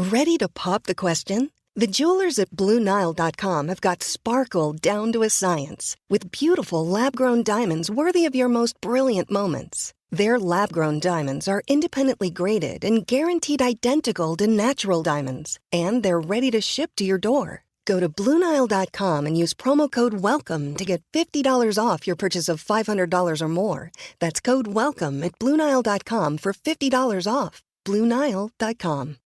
Ready to pop the question? The jewelers at BlueNile.com have got sparkle down to a science with beautiful lab-grown diamonds worthy of your most brilliant moments. Their lab-grown diamonds are independently graded and guaranteed identical to natural diamonds, and they're ready to ship to your door. Go to BlueNile.com and use promo code WELCOME to get $50 off your purchase of $500 or more. That's code WELCOME at BlueNile.com for $50 off. BlueNile.com.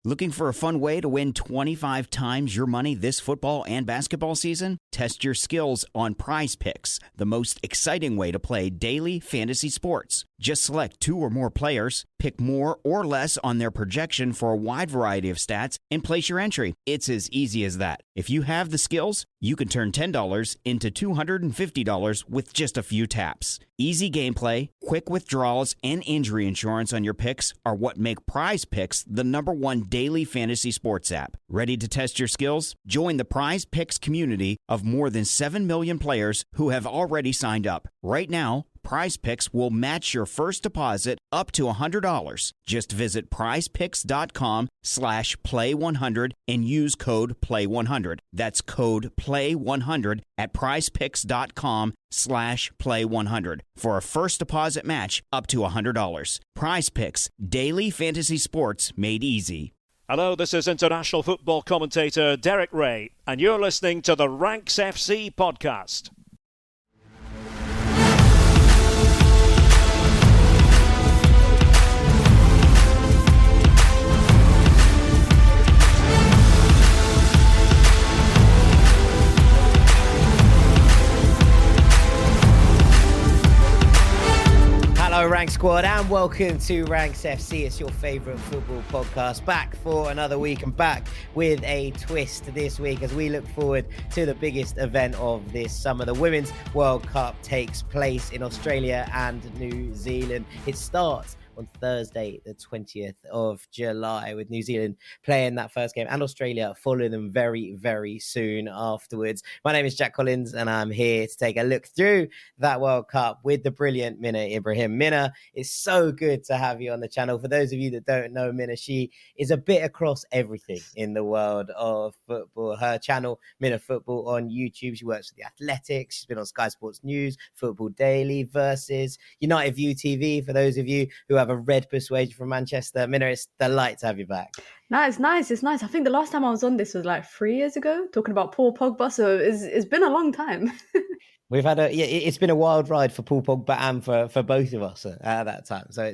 Looking for a fun way to win 25 times your money this football and basketball season? Test your skills on Prize Picks, the most exciting way to play daily fantasy sports. Just select 2 or more players, pick more or less on their projection for a wide variety of stats, and place your entry. It's as easy as that. If you have the skills, you can turn $10 into $250 with just a few taps. Easy gameplay, quick withdrawals, and injury insurance on your picks are what make Prize Picks the #1 daily fantasy sports app. Ready to test your skills? Join the Prize Picks community of more than 7 million players who have already signed up. Right now, Prize Picks will match your first deposit up to $100. Just visit prizepicks.com/play100 and use code PLAY100. That's code PLAY100 at prizepicks.com/play100 for a first deposit match up to $100. Prize Picks, daily fantasy sports made easy. Hello, this is international football commentator Derek Ray, and you're listening to the Ranks FC podcast. Hello Ranks Squad and welcome to Ranks FC. It's your favourite football podcast, back for another week and back with a twist this week as we look forward to the biggest event of this summer. The Women's World Cup takes place in Australia and New Zealand. It starts on Thursday, the 20th of July, with New Zealand playing that first game and Australia following them very, very soon afterwards. My name is Jack Collins and I'm here to take a look through that World Cup with the brilliant Minna Ibrahim. Minna, it's so good to have you on the channel. For those of you that don't know Minna, she is a bit across everything in the world of football. Her channel, Minna Football on YouTube, she works for The Athletic. She's been on Sky Sports News, Football Daily, Versus, United View TV, for those of you who have a red persuasion from Manchester. Minna, it's a delight to have you back. No, it's nice. It's nice. I think the last time I was on this was like 3 years ago, talking about Paul Pogba. So it's been a long time. We've had it's been a wild ride for Paul Pogba and for both of us at that time. So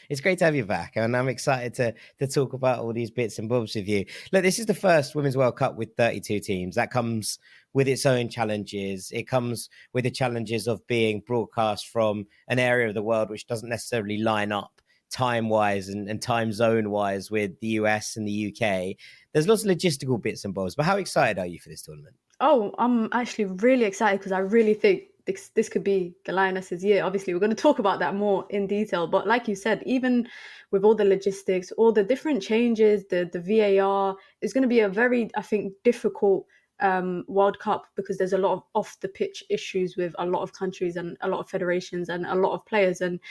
it's great to have you back, and I'm excited to talk about all these bits and bobs with you. Look, this is the first Women's World Cup with 32 teams. That comes with its own challenges. It comes with the challenges of being broadcast from an area of the world which doesn't necessarily line up time-wise and time zone-wise with the US and the UK. There's lots of logistical bits and bobs, but how excited are you for this tournament? Oh, I'm actually really excited because I really think this could be the Lionesses' year. Obviously, we're going to talk about that more in detail. But like you said, even with all the logistics, all the different changes, the VAR, is going to be a very, I think, difficult World Cup because there's a lot of off the pitch issues with a lot of countries and a lot of federations and a lot of players, and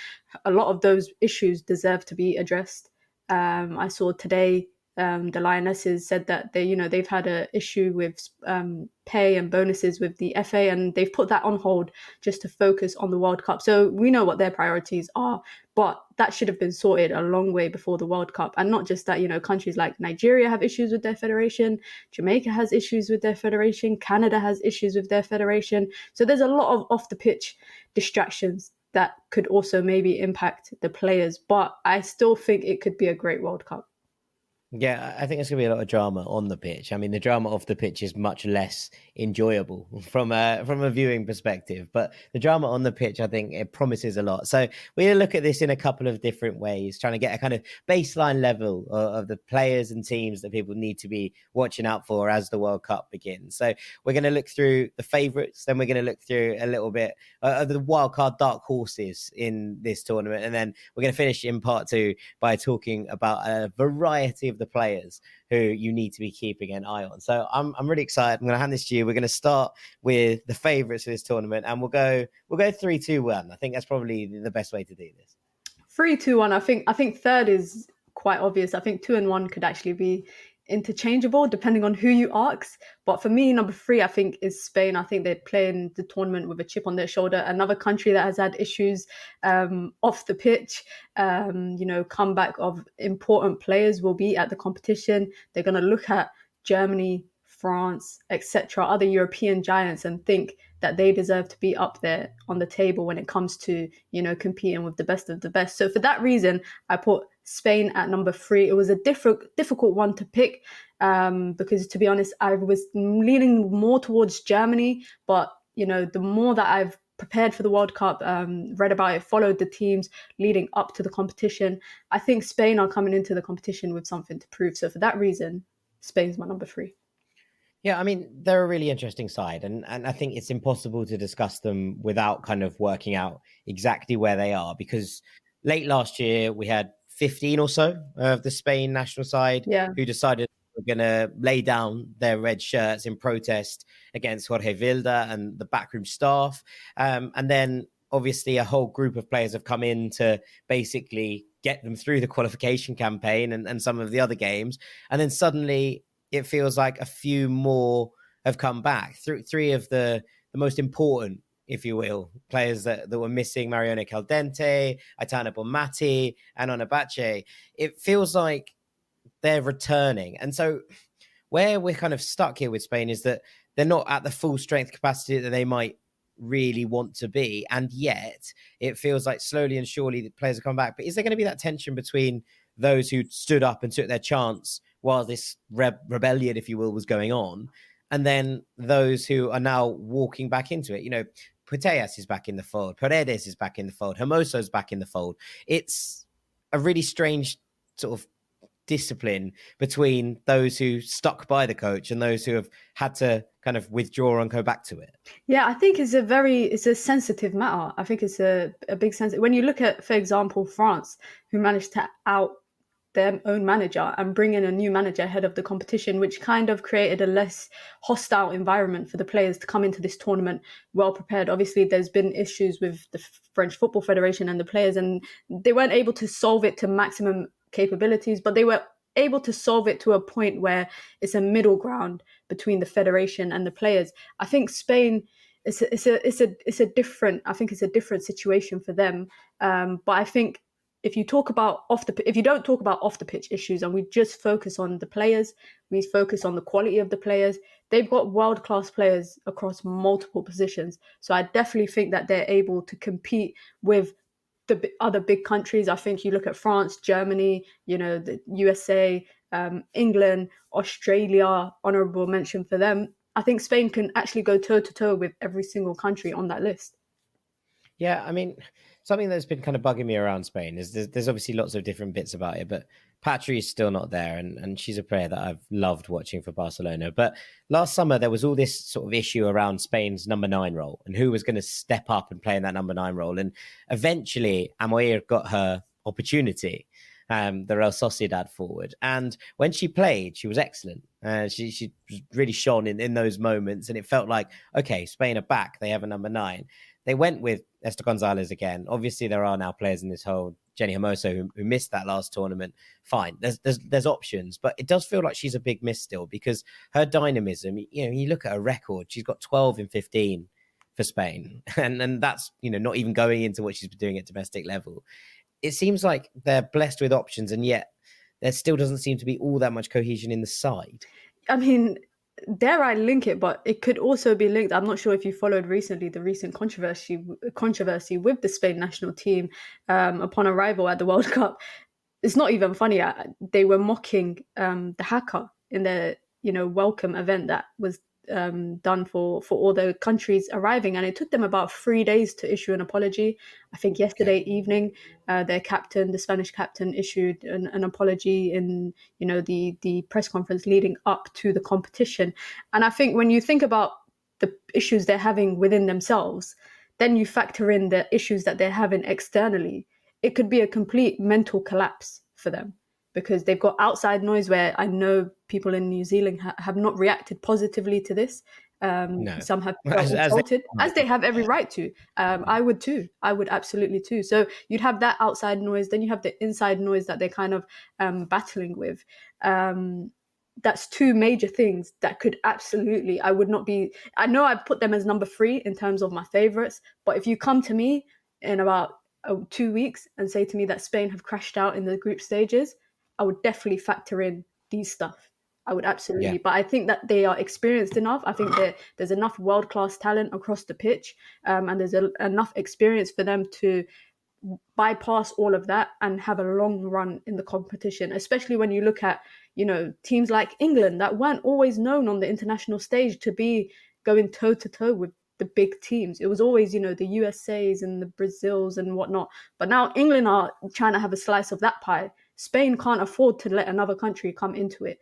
a lot of those issues deserve to be addressed. I saw today the Lionesses said that they've had an issue with pay and bonuses with the FA, and they've put that on hold just to focus on the World Cup. So we know what their priorities are, but that should have been sorted a long way before the World Cup. And not just that, countries like Nigeria have issues with their federation, Jamaica has issues with their federation, Canada has issues with their federation. So there's a lot of off the pitch distractions that could also maybe impact the players, but I still think it could be a great World Cup. Yeah, I think there's going to be a lot of drama on the pitch. I mean, the drama off the pitch is much less enjoyable from a viewing perspective, but the drama on the pitch, I think it promises a lot. So we're going to look at this in a couple of different ways, trying to get a kind of baseline level of the players and teams that people need to be watching out for as the World Cup begins. So we're going to look through the favourites, then we're going to look through a little bit of the wildcard dark horses in this tournament, and then we're going to finish in part two by talking about a variety of the players who you need to be keeping an eye on. So I'm really excited. I'm going to hand this to you. We're going to start with the favourites for this tournament, and we'll go 3-2-1. I think that's probably the best way to do this. 3-2-1. I think third is quite obvious. I think 2 and 1 could actually be interchangeable depending on who you ask. But for me, number 3, I think, is Spain. I think they're playing the tournament with a chip on their shoulder. Another country that has had issues off the pitch, comeback of important players will be at the competition. They're going to look at Germany, France, etc., other European giants, and think that they deserve to be up there on the table when it comes to, competing with the best of the best. So for that reason, I put Spain at number 3. It was a difficult one to pick because, to be honest, I was leaning more towards Germany. But, the more that I've prepared for the World Cup, read about it, followed the teams leading up to the competition, I think Spain are coming into the competition with something to prove. So for that reason, Spain's my number 3. Yeah, I mean, they're a really interesting side, and I think it's impossible to discuss them without kind of working out exactly where they are, because late last year we had 15 or so of the Spain national side who decided we're going to lay down their red shirts in protest against Jorge Vilda and the backroom staff. And then obviously a whole group of players have come in to basically get them through the qualification campaign and some of the other games. And then suddenly it feels like a few more have come back. Three of the most important, if you will, players that were missing: Mariona Caldente, Aitana Bonmati, and Onabache. It feels like they're returning. And so where we're kind of stuck here with Spain is that they're not at the full strength capacity that they might really want to be. And yet it feels like slowly and surely the players are coming back. But is there going to be that tension between those who stood up and took their chance while this rebellion, if you will, was going on, and then those who are now walking back into it? Putellas is back in the fold. Paredes is back in the fold. Hermoso is back in the fold. It's a really strange sort of discipline between those who stuck by the coach and those who have had to kind of withdraw and go back to it. Yeah, I think it's a sensitive matter. I think it's a big sense. When you look at, for example, France, who managed to out their own manager and bring in a new manager ahead of the competition, which kind of created a less hostile environment for the players to come into this tournament well prepared. Obviously, there's been issues with the French Football Federation and the players, and they weren't able to solve it to maximum capabilities, but they were able to solve it to a point where it's a middle ground between the federation and the players. I think Spain, it's a different situation for them. But I think if you don't talk about off the pitch issues and we just focus on the players, we focus on the quality of the players, they've got world-class players across multiple positions. So I definitely think that they're able to compete with the other big countries. I think you look at France, Germany, the USA, England, Australia, honorable mention for them. I think Spain can actually go toe-to-toe with every single country on that list. Yeah, I mean, something that's been kind of bugging me around Spain is there's obviously lots of different bits about it, but Patri is still not there, and she's a player that I've loved watching for Barcelona. But last summer, there was all this sort of issue around Spain's number 9 role and who was going to step up and play in that number 9 role. And eventually, Amoir got her opportunity, the Real Sociedad forward. And when she played, she was excellent. She really shone in those moments, and it felt like, okay, Spain are back. They have a number 9. They went with Esther Gonzalez again. Obviously, there are now players in this whole Jenny Hermoso who missed that last tournament. Fine, there's options, but it does feel like she's a big miss still, because her dynamism. You look at her record; she's got 12 and 15 for Spain, and that's not even going into what she's been doing at domestic level. It seems like they're blessed with options, and yet there still doesn't seem to be all that much cohesion in the side. I mean, dare I link it, but it could also be linked. I'm not sure if you followed recently the recent controversy with the Spain national team upon arrival at the World Cup. It's not even funny. They were mocking the haka in the welcome event that was done for all the countries arriving, and it took them about 3 days to issue an apology. I think yesterday evening, their captain, the Spanish captain, issued an apology in the press conference leading up to the competition. And I think when you think about the issues they're having within themselves, then you factor in the issues that they're having externally. It could be a complete mental collapse for them, because they've got outside noise where I know people in New Zealand have not reacted positively to this. No. Some have felt As insulted, as they have every right to. I would too. I would absolutely too. So you'd have that outside noise, then you have the inside noise that they're kind of battling with. That's two major things that could absolutely, I would not be, I know I've put them as number 3 in terms of my favorites, but if you come to me in about 2 weeks and say to me that Spain have crashed out in the group stages, I would definitely factor in these stuff. I would absolutely. Yeah. But I think that they are experienced enough. I think that there's enough world-class talent across the pitch, and there's enough experience for them to bypass all of that and have a long run in the competition, especially when you look at, teams like England that weren't always known on the international stage to be going toe-to-toe with the big teams. It was always, the USAs and the Brazils and whatnot. But now England are trying to have a slice of that pie. Spain can't afford to let another country come into it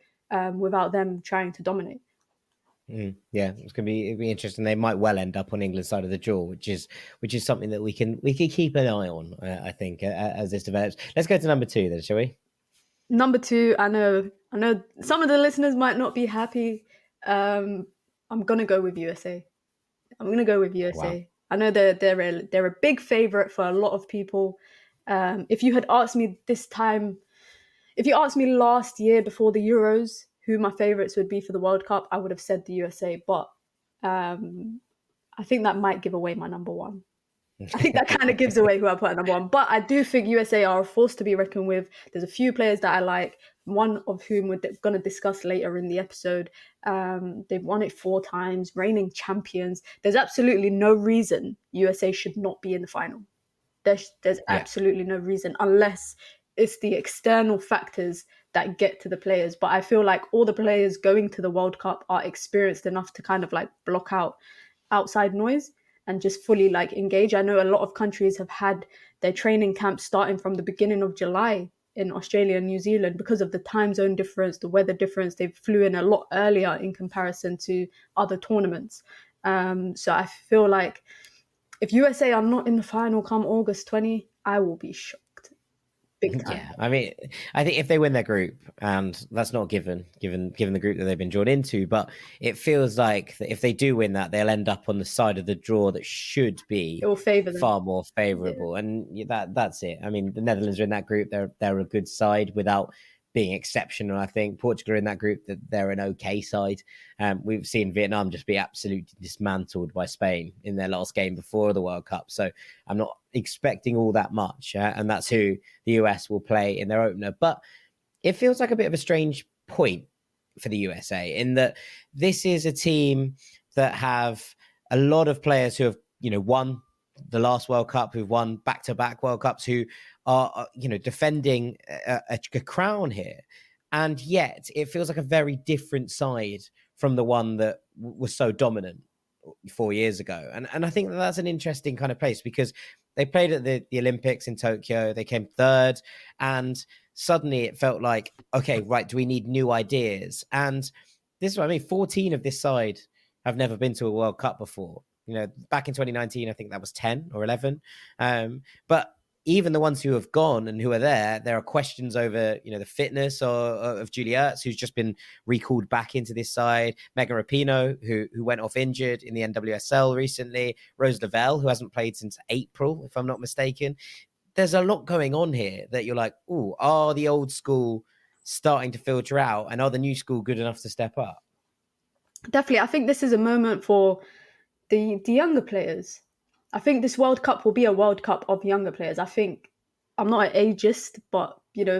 without them trying to dominate. Yeah, it'll be interesting. They might well end up on England's side of the draw, which is something that we can keep an eye on. I think as this develops. Let's go to number 2 then, shall we? Number 2, I know some of the listeners might not be happy. I'm gonna go with USA. Wow. I know they're a big favorite for a lot of people. If you had asked me if you asked me last year before the Euros who my favorites would be for the World Cup, I would have said the USA. But I think that might give away my number 1. I think that kind of gives away who I put at number 1. But I do think USA are a force to be reckoned with. There's a few players that I like, one of whom we're going to discuss later in the episode. They've won it 4 times, reigning champions. There's absolutely no reason USA should not be in the final. There's absolutely no reason, unless it's the external factors that get to the players. But I feel like all the players going to the World Cup are experienced enough to kind of like block out outside noise and just fully like engage. I know a lot of countries have had their training camps starting from the beginning of July in Australia and New Zealand because of the time zone difference, the weather difference. They flew in a lot earlier in comparison to other tournaments. So I feel like if USA are not in the final come August 20, I will be shocked. Big time. Yeah, I mean, I think if they win their group, and that's not given the group that they've been drawn into, but it feels like that if they do win that, they'll end up on the side of the draw that should be It will favour them. Far more favourable, and that's it. I mean, the Netherlands are in that group; they're a good side without being exceptional. I think Portugal are in that group, that they're an okay side. We've seen Vietnam just be absolutely dismantled by Spain in their last game before the World Cup. So I'm not expecting all that much. And that's who the US will play in their opener. But it feels like a bit of a strange point for the USA in that this is a team that have a lot of players who have, won the last World Cup, who've won back-to-back World Cups, who are, defending a crown here. And yet it feels like a very different side from the one that was so dominant 4 years ago. And I think that's an interesting kind of place, because they played at the Olympics in Tokyo. They came 3rd, and suddenly it felt like, okay, right, do we need new ideas? And this is what I mean. 14 of this side have never been to a World Cup before. Back in 2019, I think that was 10 or 11. But even the ones who have gone and who are there are questions over, the fitness of Julie Ertz, who's just been recalled back into this side. Megan Rapinoe, who went off injured in the NWSL recently. Rose Lavelle, who hasn't played since April, if I'm not mistaken. There's a lot going on here that you're like, ooh, are the old school starting to filter out, and are the new school good enough to step up? Definitely. I think this is a moment for the younger players. I think this World Cup will be a World Cup of younger players. I think, I'm not an ageist, but,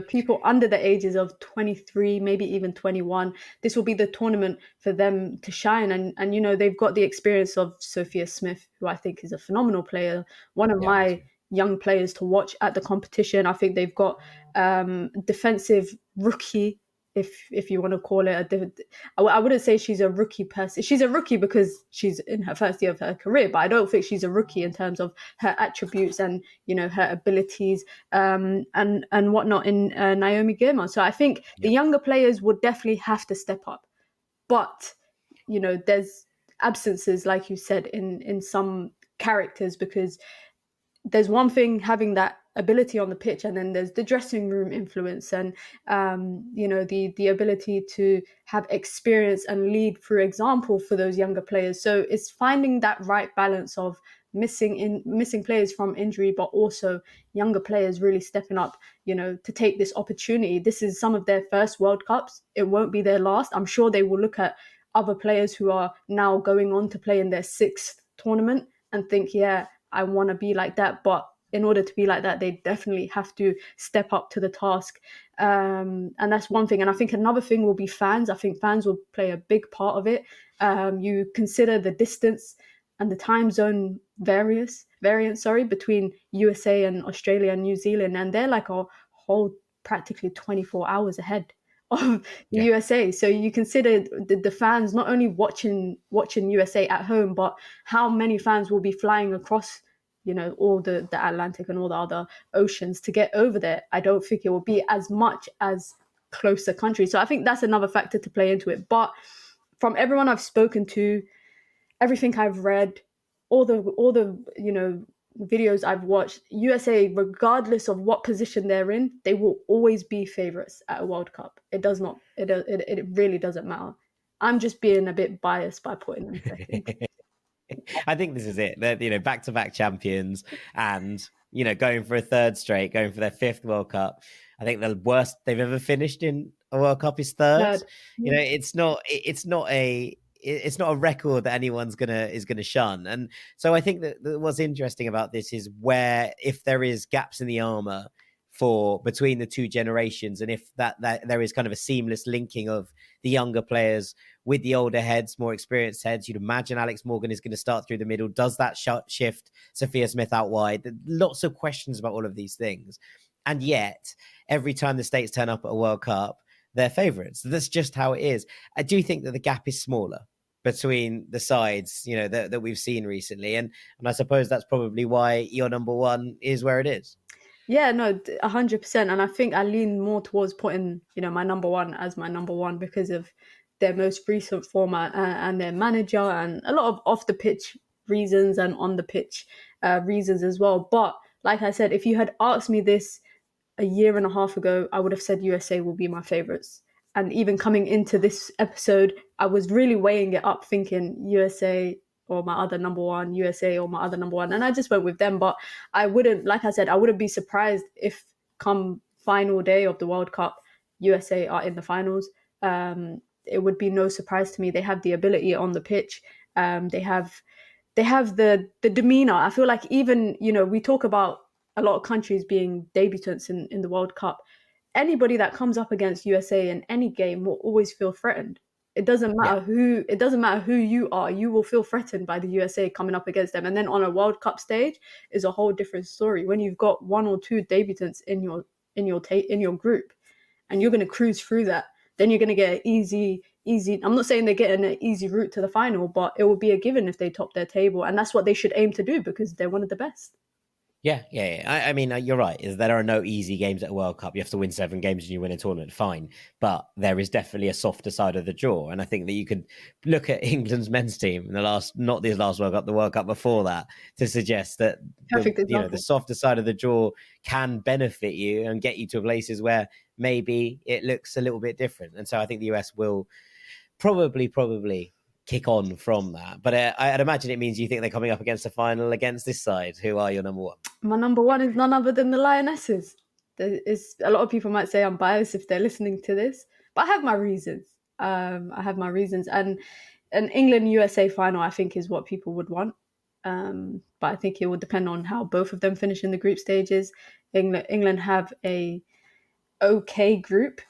people under the ages of 23, maybe even 21, this will be the tournament for them to shine. And they've got the experience of Sophia Smith, who I think is a phenomenal player, one of my young players to watch at the competition. I think they've got defensive rookie, if you want to call it I wouldn't say she's a rookie person. She's a rookie because she's in her first year of her career, but I don't think she's a rookie in terms of her attributes and her abilities and whatnot in Naomi Girma. So I think the younger players would definitely have to step up, but there's absences, like you said, in some characters, because there's one thing having that ability on the pitch, and then there's the dressing room influence, and the ability to have experience and lead through example for those younger players. So it's finding that right balance of missing players from injury, but also younger players really stepping up, to take this opportunity. This is some of their first World Cups. It won't be their last. I'm sure they will look at other players who are now going on to play in their sixth tournament and think, yeah, I want to be like that. But in order to be like that, they definitely have to step up to the task. And that's one thing. And I think another thing will be fans. I think fans will play a big part of it. You consider the distance and the time zone variance between USA and Australia and New Zealand, and they're like a whole practically 24 hours ahead of the USA. So you consider the fans not only watching USA at home, but how many fans will be flying across all the Atlantic and all the other oceans to get over there. I don't think it will be as much as closer countries. So I think that's another factor to play into it. But from everyone I've spoken to, everything I've read, all the videos I've watched, USA, regardless of what position they're in, they will always be favourites at a World Cup. It really doesn't matter. I'm just being a bit biased by putting them second. I think this is it. They're, back-to-back champions, and going for a third straight, going for their fifth World Cup. I think the worst they've ever finished in a World Cup is third. It's not a record that anyone's gonna shun. And so I think that what's interesting about this is where, if there is gaps in the armor between the two generations, and if that there is kind of a seamless linking of the younger players with the older heads, more experienced heads. You'd imagine Alex Morgan is going to start through the middle. Does that shift Sophia Smith out wide? Lots of questions about all of these things. And yet, every time the States turn up at a World Cup, they're favourites. That's just how it is. I do think that the gap is smaller between the sides, that we've seen recently. And I suppose that's probably why your number one is where it is. Yeah, no, 100%. And I think I lean more towards putting, my number one as my number one because of their most recent format and their manager, and a lot of off the pitch reasons and on the pitch reasons as well. But like I said, if you had asked me this a year and a half ago, I would have said USA will be my favourites. And even coming into this episode, I was really weighing it up, thinking USA or my other number one, USA or my other number one. And I just went with them. But I wouldn't, like I said, I wouldn't be surprised if come final day of the World Cup, USA are in the finals. It would be no surprise to me. They have the ability on the pitch. They have the demeanor. I feel like even, we talk about a lot of countries being debutants in the World Cup. Anybody that comes up against USA in any game will always feel threatened. It doesn't matter who you are. You will feel threatened by the USA coming up against them. And then on a World Cup stage is a whole different story. When you've got one or two debutants in your group, and you're going to cruise through that, then you're going to get an easy. I'm not saying they're getting an easy route to the final, but it will be a given if they top their table, and that's what they should aim to do because they're one of the best. Yeah. I mean, you're right. There are no easy games at a World Cup. You have to win 7 games and you win a tournament, fine. But there is definitely a softer side of the draw. And I think that you could look at England's men's team in not this last World Cup, the World Cup before that, to suggest that the softer side of the draw can benefit you and get you to places where maybe it looks a little bit different. And so I think the US will probably kick on from that. But I'd imagine it means you think they're coming up against a final against this side. Who are your number one? My number one is none other than the Lionesses. A lot of people might say I'm biased if they're listening to this, but I have my reasons. And an England-USA final, I think, is what people would want. But I think it would depend on how both of them finish in the group stages. England have a okay group,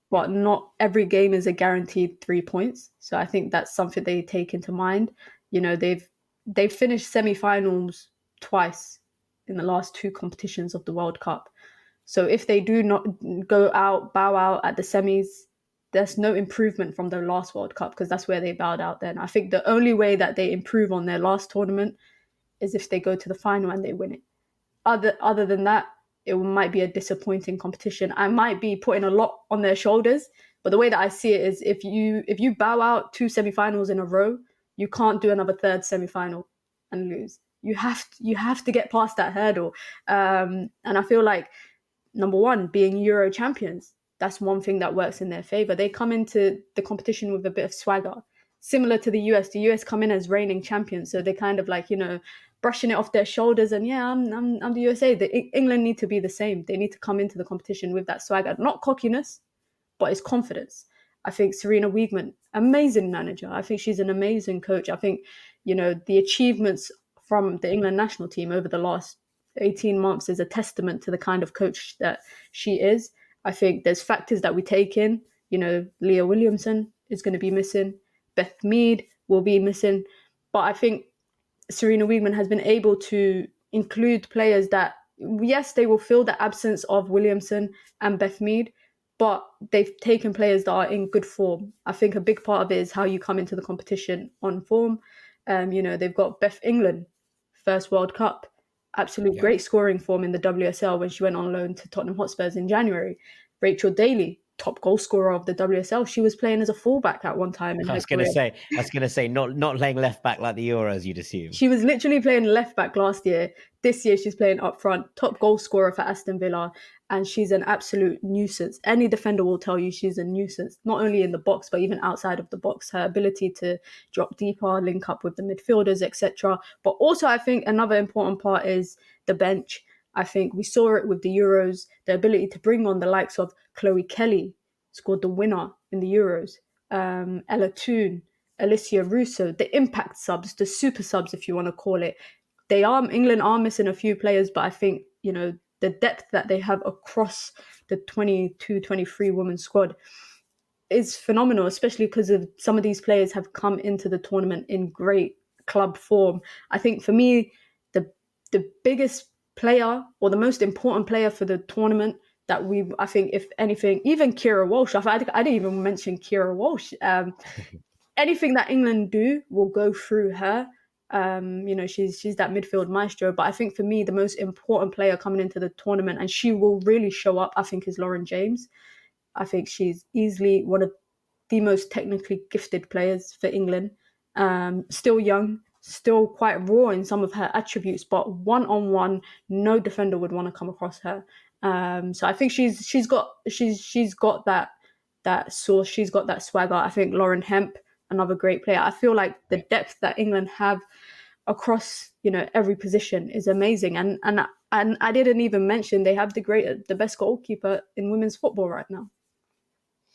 but not every game is a guaranteed 3 points. So I think that's something they take into mind. They've finished semi-finals twice in the last 2 competitions of the World Cup. So if they do not bow out at the semis, there's no improvement from their last World Cup because that's where they bowed out then. I think the only way that they improve on their last tournament is if they go to the final and they win it. Other than that, it might be a disappointing competition. I might be putting a lot on their shoulders, but the way that I see it is if you bow out 2 semi-finals in a row, you can't do another third semi-final and lose. You have to get past that hurdle. And I feel like, number one, being Euro champions, that's one thing that works in their favor. They come into the competition with a bit of swagger, similar to the US. The US come in as reigning champions, so they kind of like, brushing it off their shoulders. And yeah, I'm the USA. England need to be the same. They need to come into the competition with that swagger, not cockiness, but it's confidence. I think Serena Wiegman, amazing manager. I think she's an amazing coach. I think, the achievements from the England national team over the last 18 months is a testament to the kind of coach that she is. I think there's factors that we take in. Leah Williamson is going to be missing. Beth Mead will be missing. But I think Serena Wiegman has been able to include players that, yes, they will fill the absence of Williamson and Beth Mead, but they've taken players that are in good form. I think a big part of it is how you come into the competition on form. They've got Beth England, first World Cup, great scoring form in the WSL when she went on loan to Tottenham Hotspurs in January. Rachel Daly, top goal scorer of the WSL. She was playing as a fullback at one time. I was going to say, not playing left back like the Euros, you'd assume. She was literally playing left back last year. This year, she's playing up front, top goal scorer for Aston Villa, and she's an absolute nuisance. Any defender will tell you she's a nuisance, not only in the box, but even outside of the box. Her ability to drop deeper, link up with the midfielders, etc. But also, I think another important part is the bench. I think we saw it with the Euros, the ability to bring on the likes of Chloe Kelly, scored the winner in the Euros, Ella Toone, Alicia Russo, the impact subs, the super subs, if you want to call it. England are missing a few players, but I think, the depth that they have across the 22-23 women's squad is phenomenal, especially because of some of these players have come into the tournament in great club form. I think for me, the biggest player or the most important player for the tournament that I think, if anything, even Kira Walsh, I didn't even mention Kira Walsh. Anything that England do will go through her. She's that midfield maestro. But I think for me, the most important player coming into the tournament, and she will really show up, I think, is Lauren James. I think she's easily one of the most technically gifted players for England. Still young, still quite raw in some of her attributes, but one-on-one, no defender would want to come across her. So I think she's got that source, she's got that swagger. I think Lauren Hemp, another great player. I feel like the depth that England have across every position is amazing, and I didn't even mention they have the best goalkeeper in women's football right now.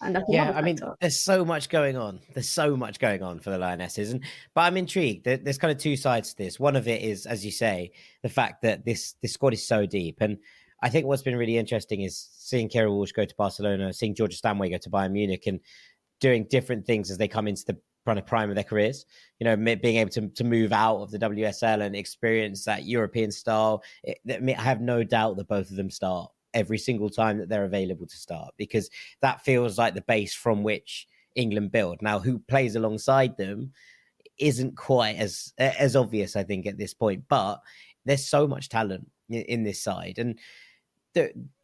And that's there's so much going on. There's so much going on for the Lionesses, but I'm intrigued. There's kind of two sides to this. One of it is, as you say, the fact that this squad is so deep, and I think what's been really interesting is seeing Kira Walsh go to Barcelona, seeing Georgia Stanway go to Bayern Munich, and doing different things as they come into the kind of prime of their careers. Being able to move out of the WSL and experience that European style. I have no doubt that both of them start every single time that they're available to start, because that feels like the base from which England build. Now, who plays alongside them isn't quite as obvious, I think, at this point, but there's so much talent in this side, and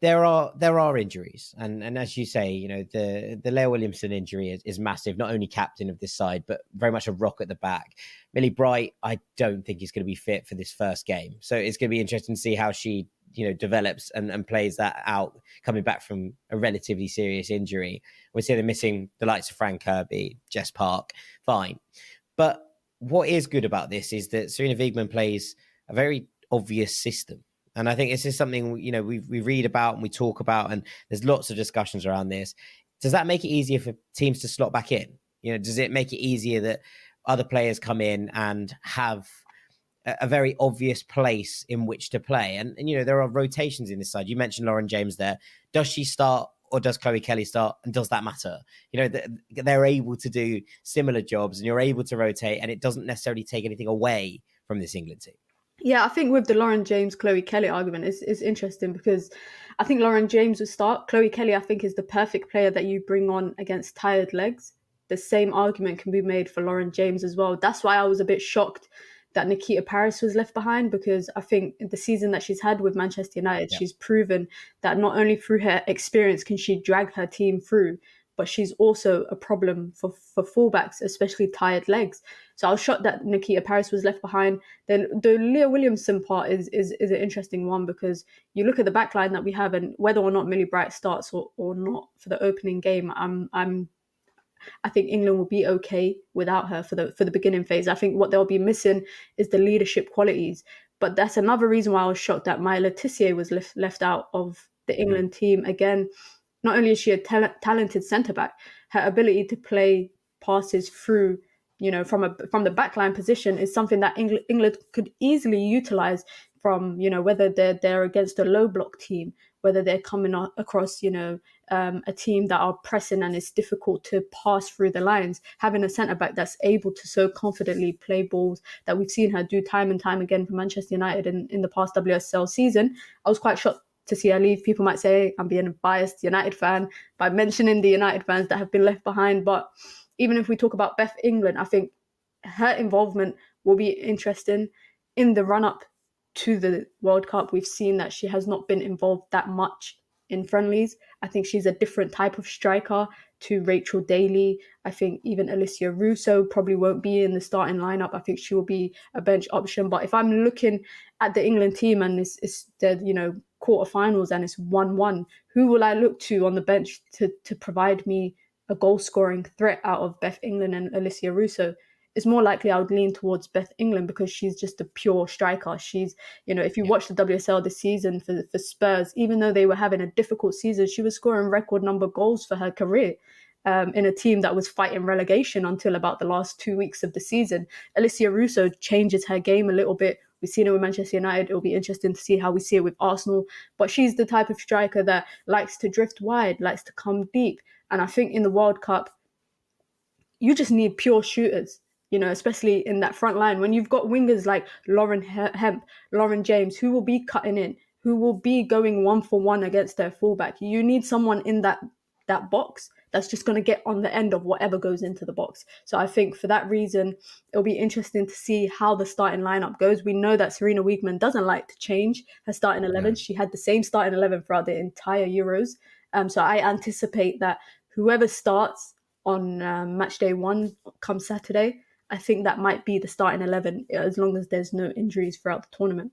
there are injuries, and as you say, the Leah Williamson injury is massive. Not only captain of this side, but very much a rock at the back. Millie Bright, I don't think is going to be fit for this first game, so it's going to be interesting to see how she develops and plays that out, coming back from a relatively serious injury. We're seeing they're missing the likes of Fran Kirby, Jess Park, fine. But what is good about this is that Serena Wiegman plays a very obvious system. And I think this is something, we read about and we talk about, and there's lots of discussions around this. Does that make it easier for teams to slot back in? Does it make it easier that other players come in and have a very obvious place in which to play? And there are rotations in this side. You mentioned Lauren James there. Does she start or does Chloe Kelly start? And does that matter? They're able to do similar jobs and you're able to rotate, and it doesn't necessarily take anything away from this England team. Yeah, I think with the Lauren James, Chloe Kelly argument is interesting, because I think Lauren James would start. Chloe Kelly, I think, is the perfect player that you bring on against tired legs. The same argument can be made for Lauren James as well. That's why I was a bit shocked that Nikita Parris was left behind, because I think the season that she's had with Manchester United, she's proven that not only through her experience can she drag her team through, but she's also a problem for fullbacks, especially tired legs. So I was shocked that Nikita Parris was left behind. Then the Leah Williamson part is an interesting one, because you look at the back line that we have, and whether or not Millie Bright starts or not for the opening game, I think England will be okay without her for the beginning phase. I think what they'll be missing is the leadership qualities. But that's another reason why I was shocked that Maya Le Tissier was left out of the England team. Again, not only is she a talented centre-back, her ability to play passes through, from the backline position is something that England could easily utilise from, whether they're against a low block team, whether they're coming across, a team that are pressing and it's difficult to pass through the lines. Having a centre-back that's able to so confidently play balls that we've seen her do time and time again for Manchester United in the past WSL season, I was quite shocked to see her leave. People might say I'm being a biased United fan by mentioning the United fans that have been left behind, but even if we talk about Beth England, I think her involvement will be interesting. In the run-up to the World Cup, we've seen that she has not been involved that much in friendlies. I think she's a different type of striker to Rachel Daly. I think even Alicia Russo probably won't be in the starting lineup. I think she will be a bench option. But if I'm looking at the England team and it's the quarterfinals and it's 1-1, who will I look to on the bench to provide me a goal-scoring threat out of Beth England and Alicia Russo? It's more likely I would lean towards Beth England, because she's just a pure striker. She's, if you watch the WSL this season for Spurs, even though they were having a difficult season, she was scoring record number goals for her career in a team that was fighting relegation until about the last 2 weeks of the season. Alicia Russo changes her game a little bit. We've seen it with Manchester United. It'll be interesting to see how we see it with Arsenal. But she's the type of striker that likes to drift wide, likes to come deep. And I think in the World Cup, you just need pure shooters, especially in that front line. When you've got wingers like Lauren Hemp, Lauren James, who will be cutting in, who will be going 1-for-1 against their fullback. You need someone in that box that's just going to get on the end of whatever goes into the box. So I think for that reason, it'll be interesting to see how the starting lineup goes. We know that Serena Wiegman doesn't like to change her starting 11. She had the same starting 11 throughout the entire Euros. So I anticipate that whoever starts on match day 1 come Saturday, I think that might be the starting 11, as long as there's no injuries throughout the tournament.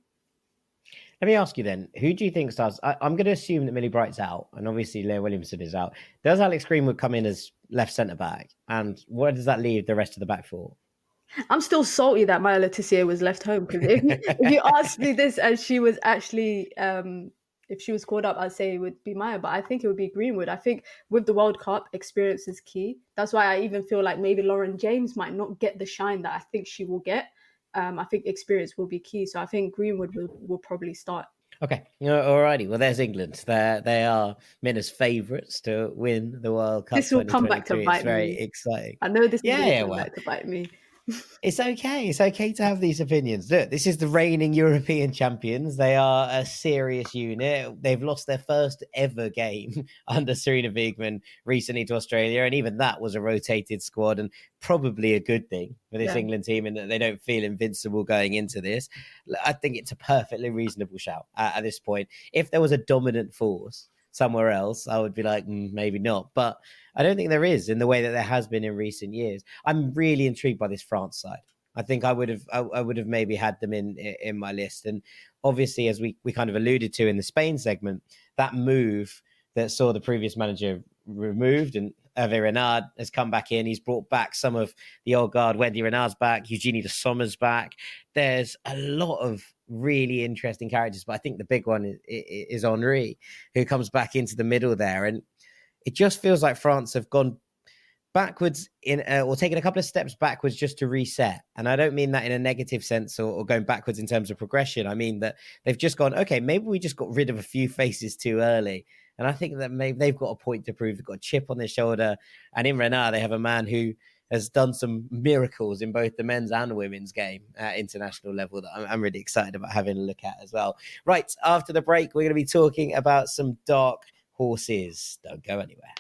Let me ask you then, who do you think starts? I'm going to assume that Millie Bright's out, and obviously Leah Williamson is out. Does Alex Greenwood come in as left centre-back? And where does that leave the rest of the back four? I'm still salty that Maya Le Tissier was left home, because if you asked me this and she was actually, if she was called up, I'd say it would be Maya, but I think it would be Greenwood. I think with the World Cup, experience is key. That's why I even feel like maybe Lauren James might not get the shine that I think she will get. I think experience will be key. So I think Greenwood will probably start. Okay. Alrighty. Well, there's England. They are Minna's favourites to win the World Cup. This will come back to bite me. It's very exciting. I know this will come back to bite me. It's okay. It's okay to have these opinions. Look, this is the reigning European champions. They are a serious unit. They've lost their first ever game under Serena Wiegman recently to Australia, and even that was a rotated squad, and probably a good thing for this England team in that they don't feel invincible going into this. I think it's a perfectly reasonable shout at this point. If there was a dominant force somewhere else, I would be like, maybe not. But I don't think there is, in the way that there has been in recent years. I'm really intrigued by this France side. I think I would have maybe had them in my list. And obviously, as we kind of alluded to in the Spain segment, that move that saw the previous manager removed and Hervé Renard has come back in. He's brought back some of the old guard. Wendy Renard's back. Eugenie de Sommer's back. There's a lot of really interesting characters, but I think the big one is Henri, who comes back into the middle there. And it just feels like France have gone backwards or taken a couple of steps backwards just to reset. And I don't mean that in a negative sense or going backwards in terms of progression. I mean that they've just gone, okay, maybe we just got rid of a few faces too early. And I think that maybe they've got a point to prove. They've got a chip on their shoulder. And in Renard, they have a man who has done some miracles in both the men's and women's game at international level that I'm really excited about having a look at as well. Right, after the break, we're going to be talking about some dark horses. Don't go anywhere.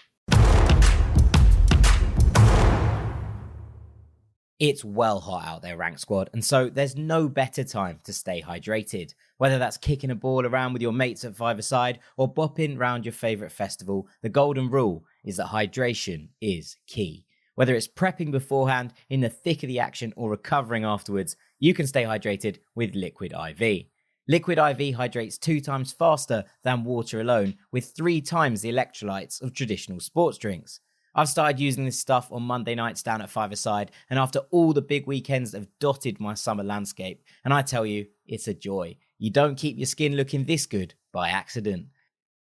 It's well hot out there, Rank Squad, and so there's no better time to stay hydrated. Whether that's kicking a ball around with your mates at five-a-side or bopping round your favourite festival, the golden rule is that hydration is key. Whether it's prepping beforehand, in the thick of the action, or recovering afterwards, you can stay hydrated with Liquid IV. Liquid IV hydrates 2 times faster than water alone, with 3 times the electrolytes of traditional sports drinks. I've started using this stuff on Monday nights down at Five-A-Side, and after all the big weekends that have dotted my summer landscape, and I tell you, it's a joy. You don't keep your skin looking this good by accident.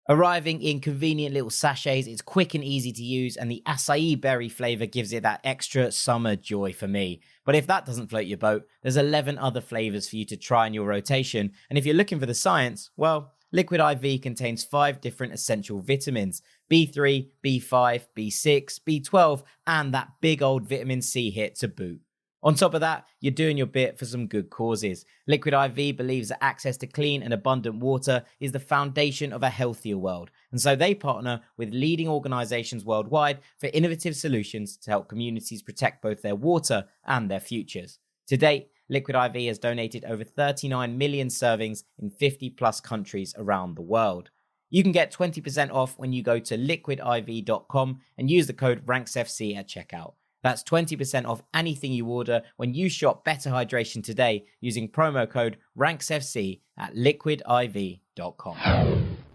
Arriving in convenient little sachets, it's quick and easy to use, and the acai berry flavour gives it that extra summer joy for me. But if that doesn't float your boat, there's 11 other flavours for you to try in your rotation, and if you're looking for the science, well, Liquid IV contains 5 different essential vitamins: B3, B5, B6, B12, and that big old vitamin C hit to boot. On top of that, you're doing your bit for some good causes. Liquid IV believes that access to clean and abundant water is the foundation of a healthier world. And so they partner with leading organizations worldwide for innovative solutions to help communities protect both their water and their futures. To date, Liquid IV has donated over 39 million servings in 50 plus countries around the world. You can get 20% off when you go to liquidiv.com and use the code RANKSFC at checkout. That's 20% off anything you order when you shop Better Hydration today using promo code RANKSFC at liquidiv.com.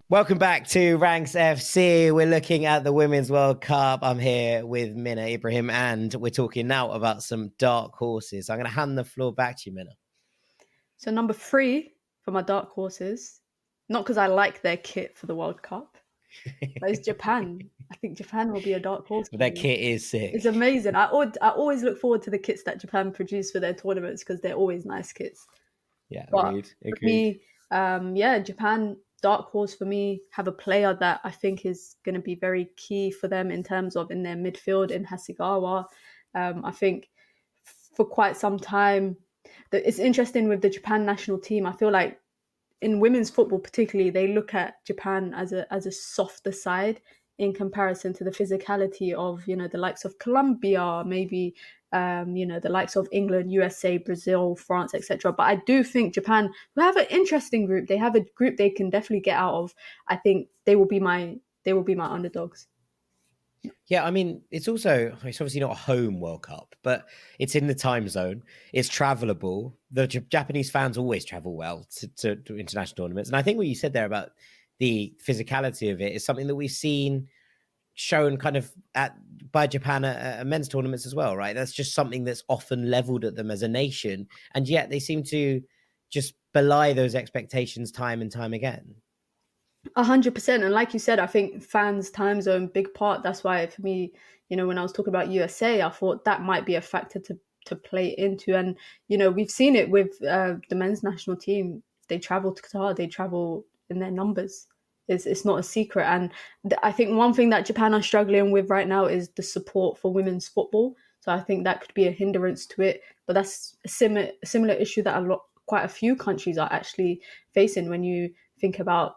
Welcome back to Ranks FC. We're looking at the Women's World Cup. I'm here with Minna Ibrahim, and we're talking now about some dark horses. I'm going to hand the floor back to you, Minna. So number 3 for my dark horses, not because I like their kit for the World Cup, but it's Japan. I think Japan will be a dark horse. Their kit is sick. It's amazing. I always look forward to the kits that Japan produce for their tournaments because they're always nice kits. Yeah, but agreed. For me, Japan, dark horse for me, have a player that I think is going to be very key for them in terms of in their midfield in Hasegawa. I think for quite some time, it's interesting with the Japan national team. I feel like in women's football particularly, they look at Japan as a softer side in comparison to the physicality of, the likes of Colombia, maybe, the likes of England, USA, Brazil, France, etc. But I do think Japan will have an interesting group. They have a group they can definitely get out of. I think they will be my underdogs. Yeah, I mean, it's obviously not a home World Cup, but it's in the time zone. It's travelable. The Japanese fans always travel well to international tournaments. And I think what you said there about the physicality of it is something that we've seen shown kind of by Japan at men's tournaments as well, right? That's just something that's often leveled at them as a nation. And yet they seem to just belie those expectations time and time again. 100%. And like you said, I think fans' time zone, big part. That's why for me, when I was talking about USA, I thought that might be a factor to play into. And, we've seen it with the men's national team. They travel to Qatar, they travel in their numbers. It's not a secret. And I think one thing that Japan are struggling with right now is the support for women's football. So I think that could be a hindrance to it. But that's a similar issue that quite a few countries are actually facing when you think about,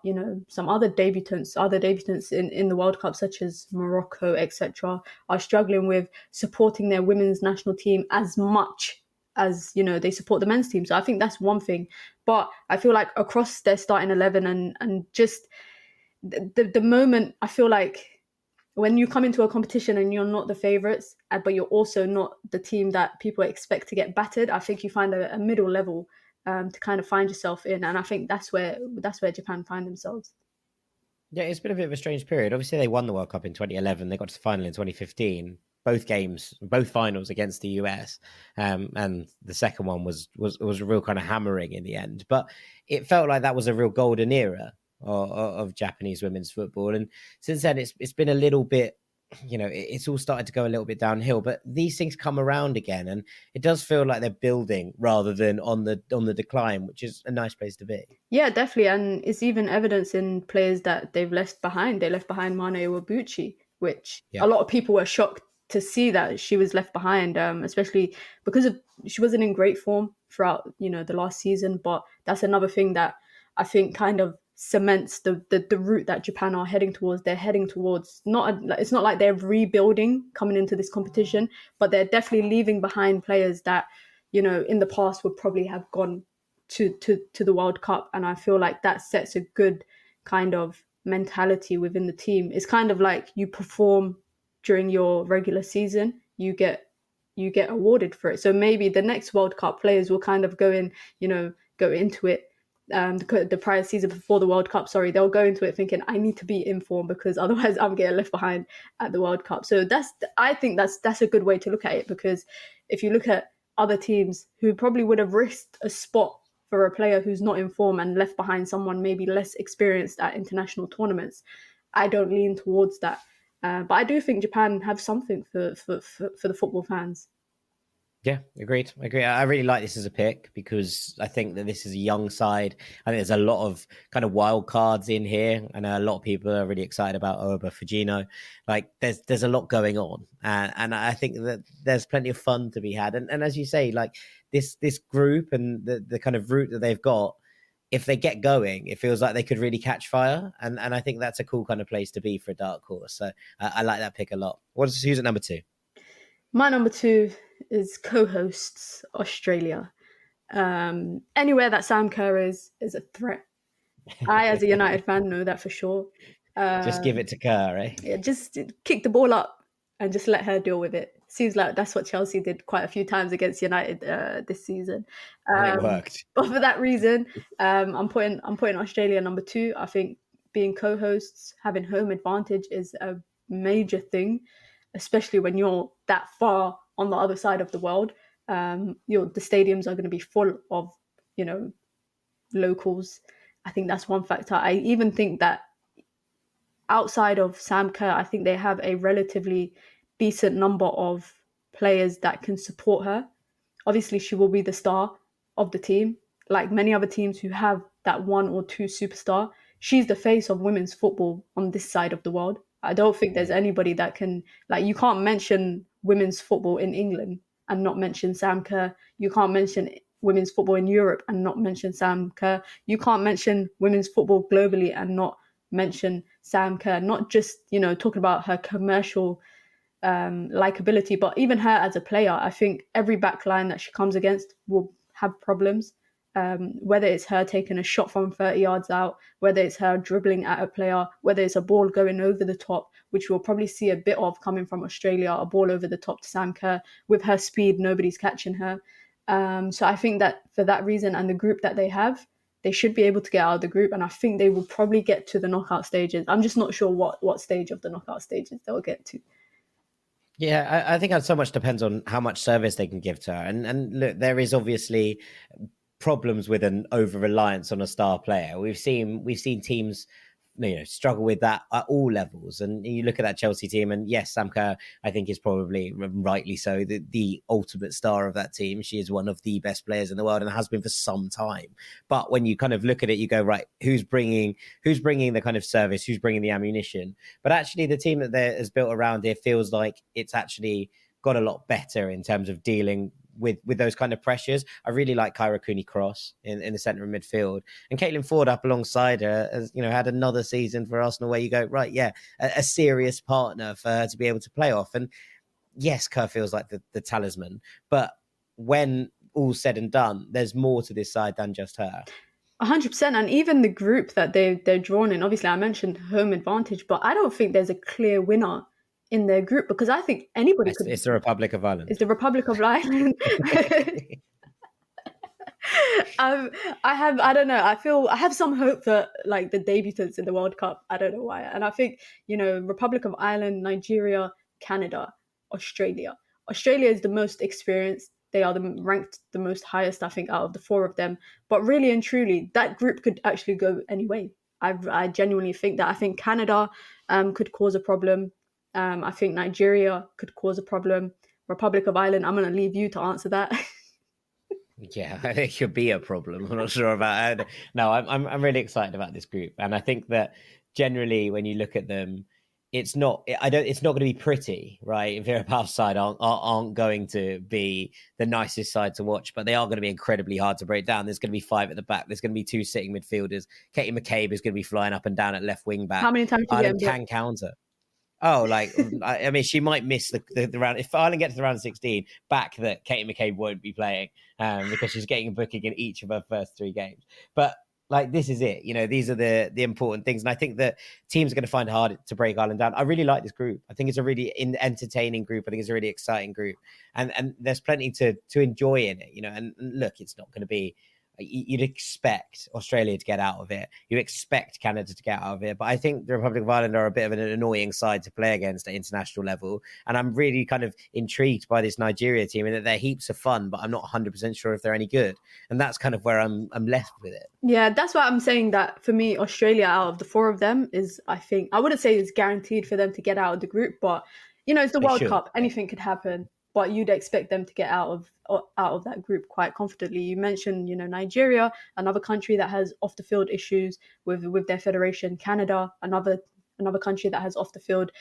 some other debutants in the World Cup, such as Morocco, etc., are struggling with supporting their women's national team as much as, they support the men's team. So I think that's one thing. But I feel like across their starting 11 and just the moment, I feel like when you come into a competition and you're not the favourites, but you're also not the team that people expect to get battered, I think you find a middle level to kind of find yourself in. And I think that's where Japan find themselves. Yeah, it's been a bit of a strange period. Obviously, they won the World Cup in 2011. They got to the final in 2015. Both finals against the US. And the second one was a real kind of hammering in the end. But it felt like that was a real golden era of Japanese women's football. And since then, it's been a little bit, it's all started to go a little bit downhill, but these things come around again, and it does feel like they're building rather than on the decline, which is a nice place to be. Yeah, definitely. And it's even evidence in players that they've left behind. They left behind Mane Iwabuchi, which a lot of people were shocked to see that she was left behind, especially because she wasn't in great form throughout, the last season. But that's another thing that I think kind of cements the route that Japan are heading towards. They're heading towards it's not like they're rebuilding coming into this competition, but they're definitely leaving behind players that, in the past would probably have gone to the World Cup. And I feel like that sets a good kind of mentality within the team. It's kind of like you perform during your regular season, you get awarded for it. So maybe the next World Cup players will kind of go into it the prior season before the World Cup, they'll go into it thinking, I need to be in form because otherwise I'm getting left behind at the World Cup. So I think that's a good way to look at it, because if you look at other teams who probably would have risked a spot for a player who's not in form and left behind someone maybe less experienced at international tournaments, I don't lean towards that. But I do think Japan have something for the football fans. Yeah, agreed. I agree. I really like this as a pick because I think that this is a young side. I think there's a lot of kind of wild cards in here. I know a lot of people are really excited about Oba Fujino. Like there's a lot going on. And I think that there's plenty of fun to be had. And as you say, like this group and the kind of route that they've got, if they get going, it feels like they could really catch fire. And I think that's a cool kind of place to be for a dark horse. So I like that pick a lot. Who's at number 2? My number 2 is co-hosts Australia. Anywhere that Sam Kerr is a threat. I, as a United fan, know that for sure. Just give it to Kerr, eh? Yeah, just kick the ball up and just let her deal with it. Seems like that's what Chelsea did quite a few times against United this season. And it worked. But for that reason, I'm putting Australia number 2. I think being co-hosts, having home advantage is a major thing, especially when you're that far on the other side of the world. The stadiums are going to be full of, locals. I think that's one factor. I even think that outside of Sam Kerr, I think they have a relatively decent number of players that can support her. Obviously, she will be the star of the team. Like many other teams who have that 1 or 2 superstar, she's the face of women's football on this side of the world. I don't think there's anybody that can, you can't mention women's football in England and not mention Sam Kerr. You can't mention women's football in Europe and not mention Sam Kerr. You can't mention women's football globally and not mention Sam Kerr. Not just, talking about her commercial likability, but even her as a player. I think every back line that she comes against will have problems. Whether it's her taking a shot from 30 yards out, whether it's her dribbling at a player, whether it's a ball going over the top, which we'll probably see a bit of coming from Australia, a ball over the top to Sam Kerr. With her speed, nobody's catching her. So I think that for that reason and the group that they have, they should be able to get out of the group, and I think they will probably get to the knockout stages. I'm just not sure what stage of the knockout stages they'll get to. Yeah, I think that so much depends on how much service they can give to her. And look, there is obviously problems with an over-reliance on a star player. We've seen teams struggle with that at all levels. And you look at that Chelsea team, and yes, Sam Kerr, I think, is probably, rightly so, the ultimate star of that team. She is one of the best players in the world and has been for some time. But when you kind of look at it, you go, right, who's bringing the kind of service, who's bringing the ammunition? But actually, the team that is built around here feels like it's actually got a lot better in terms of dealing with those kind of pressures. I really like Kyra Cooney-Cross in the centre of midfield, and Caitlin Ford up alongside her has had another season for Arsenal where you go, right, yeah, a serious partner for her to be able to play off. And yes, Kerr feels like the talisman, but when all's said and done, there's more to this side than just her. 100%. And even the group that they're drawn in, obviously I mentioned home advantage, but I don't think there's a clear winner in their group, because I think anybody could. It's the Republic of Ireland. It's the Republic of Ireland. I don't know. I have some hope for the debutants in the World Cup. I don't know why. And I think, Republic of Ireland, Nigeria, Canada, Australia. Australia is the most experienced. They are ranked the most highest, I think, out of the 4 of them. But really and truly, that group could actually go any way. I genuinely think that. I think Canada could cause a problem. I think Nigeria could cause a problem. Republic of Ireland, I'm going to leave you to answer that. Yeah, it could be a problem. I'm not sure about it. No, I'm really excited about this group, and I think that generally, when you look at them, it's not going to be pretty, right? Villa side aren't going to be the nicest side to watch, but they are going to be incredibly hard to break down. There's going to be 5 at the back. There's going to be 2 sitting midfielders. Katie McCabe is going to be flying up and down at left wing back. How many times do you Ireland can counter? Oh, I mean, she might miss the round. If Ireland get to the round of 16, back that Katie McCabe won't be playing because she's getting a booking in each of her first 3 games. But Like, this is it. These are the important things. And I think that teams are going to find it hard to break Ireland down. I really like this group. I think it's a really entertaining group. I think it's a really exciting group. And there's plenty to enjoy in it, And look, it's not going to be, you'd expect Australia to get out of it. You expect Canada to get out of it. But I think the Republic of Ireland are a bit of an annoying side to play against at international level. And I'm really kind of intrigued by this Nigeria team, and that they're heaps of fun, but I'm not 100% sure if they're any good. And that's kind of where I'm left with it. Yeah, that's why I'm saying that for me, Australia out of the four of them is, I think, I wouldn't say it's guaranteed for them to get out of the group, but, it's the World Cup. Anything could happen. But you'd expect them to get out of that group quite comfortably. You mentioned, Nigeria, another country that has off the field issues with their federation. Canada, another country that has off the field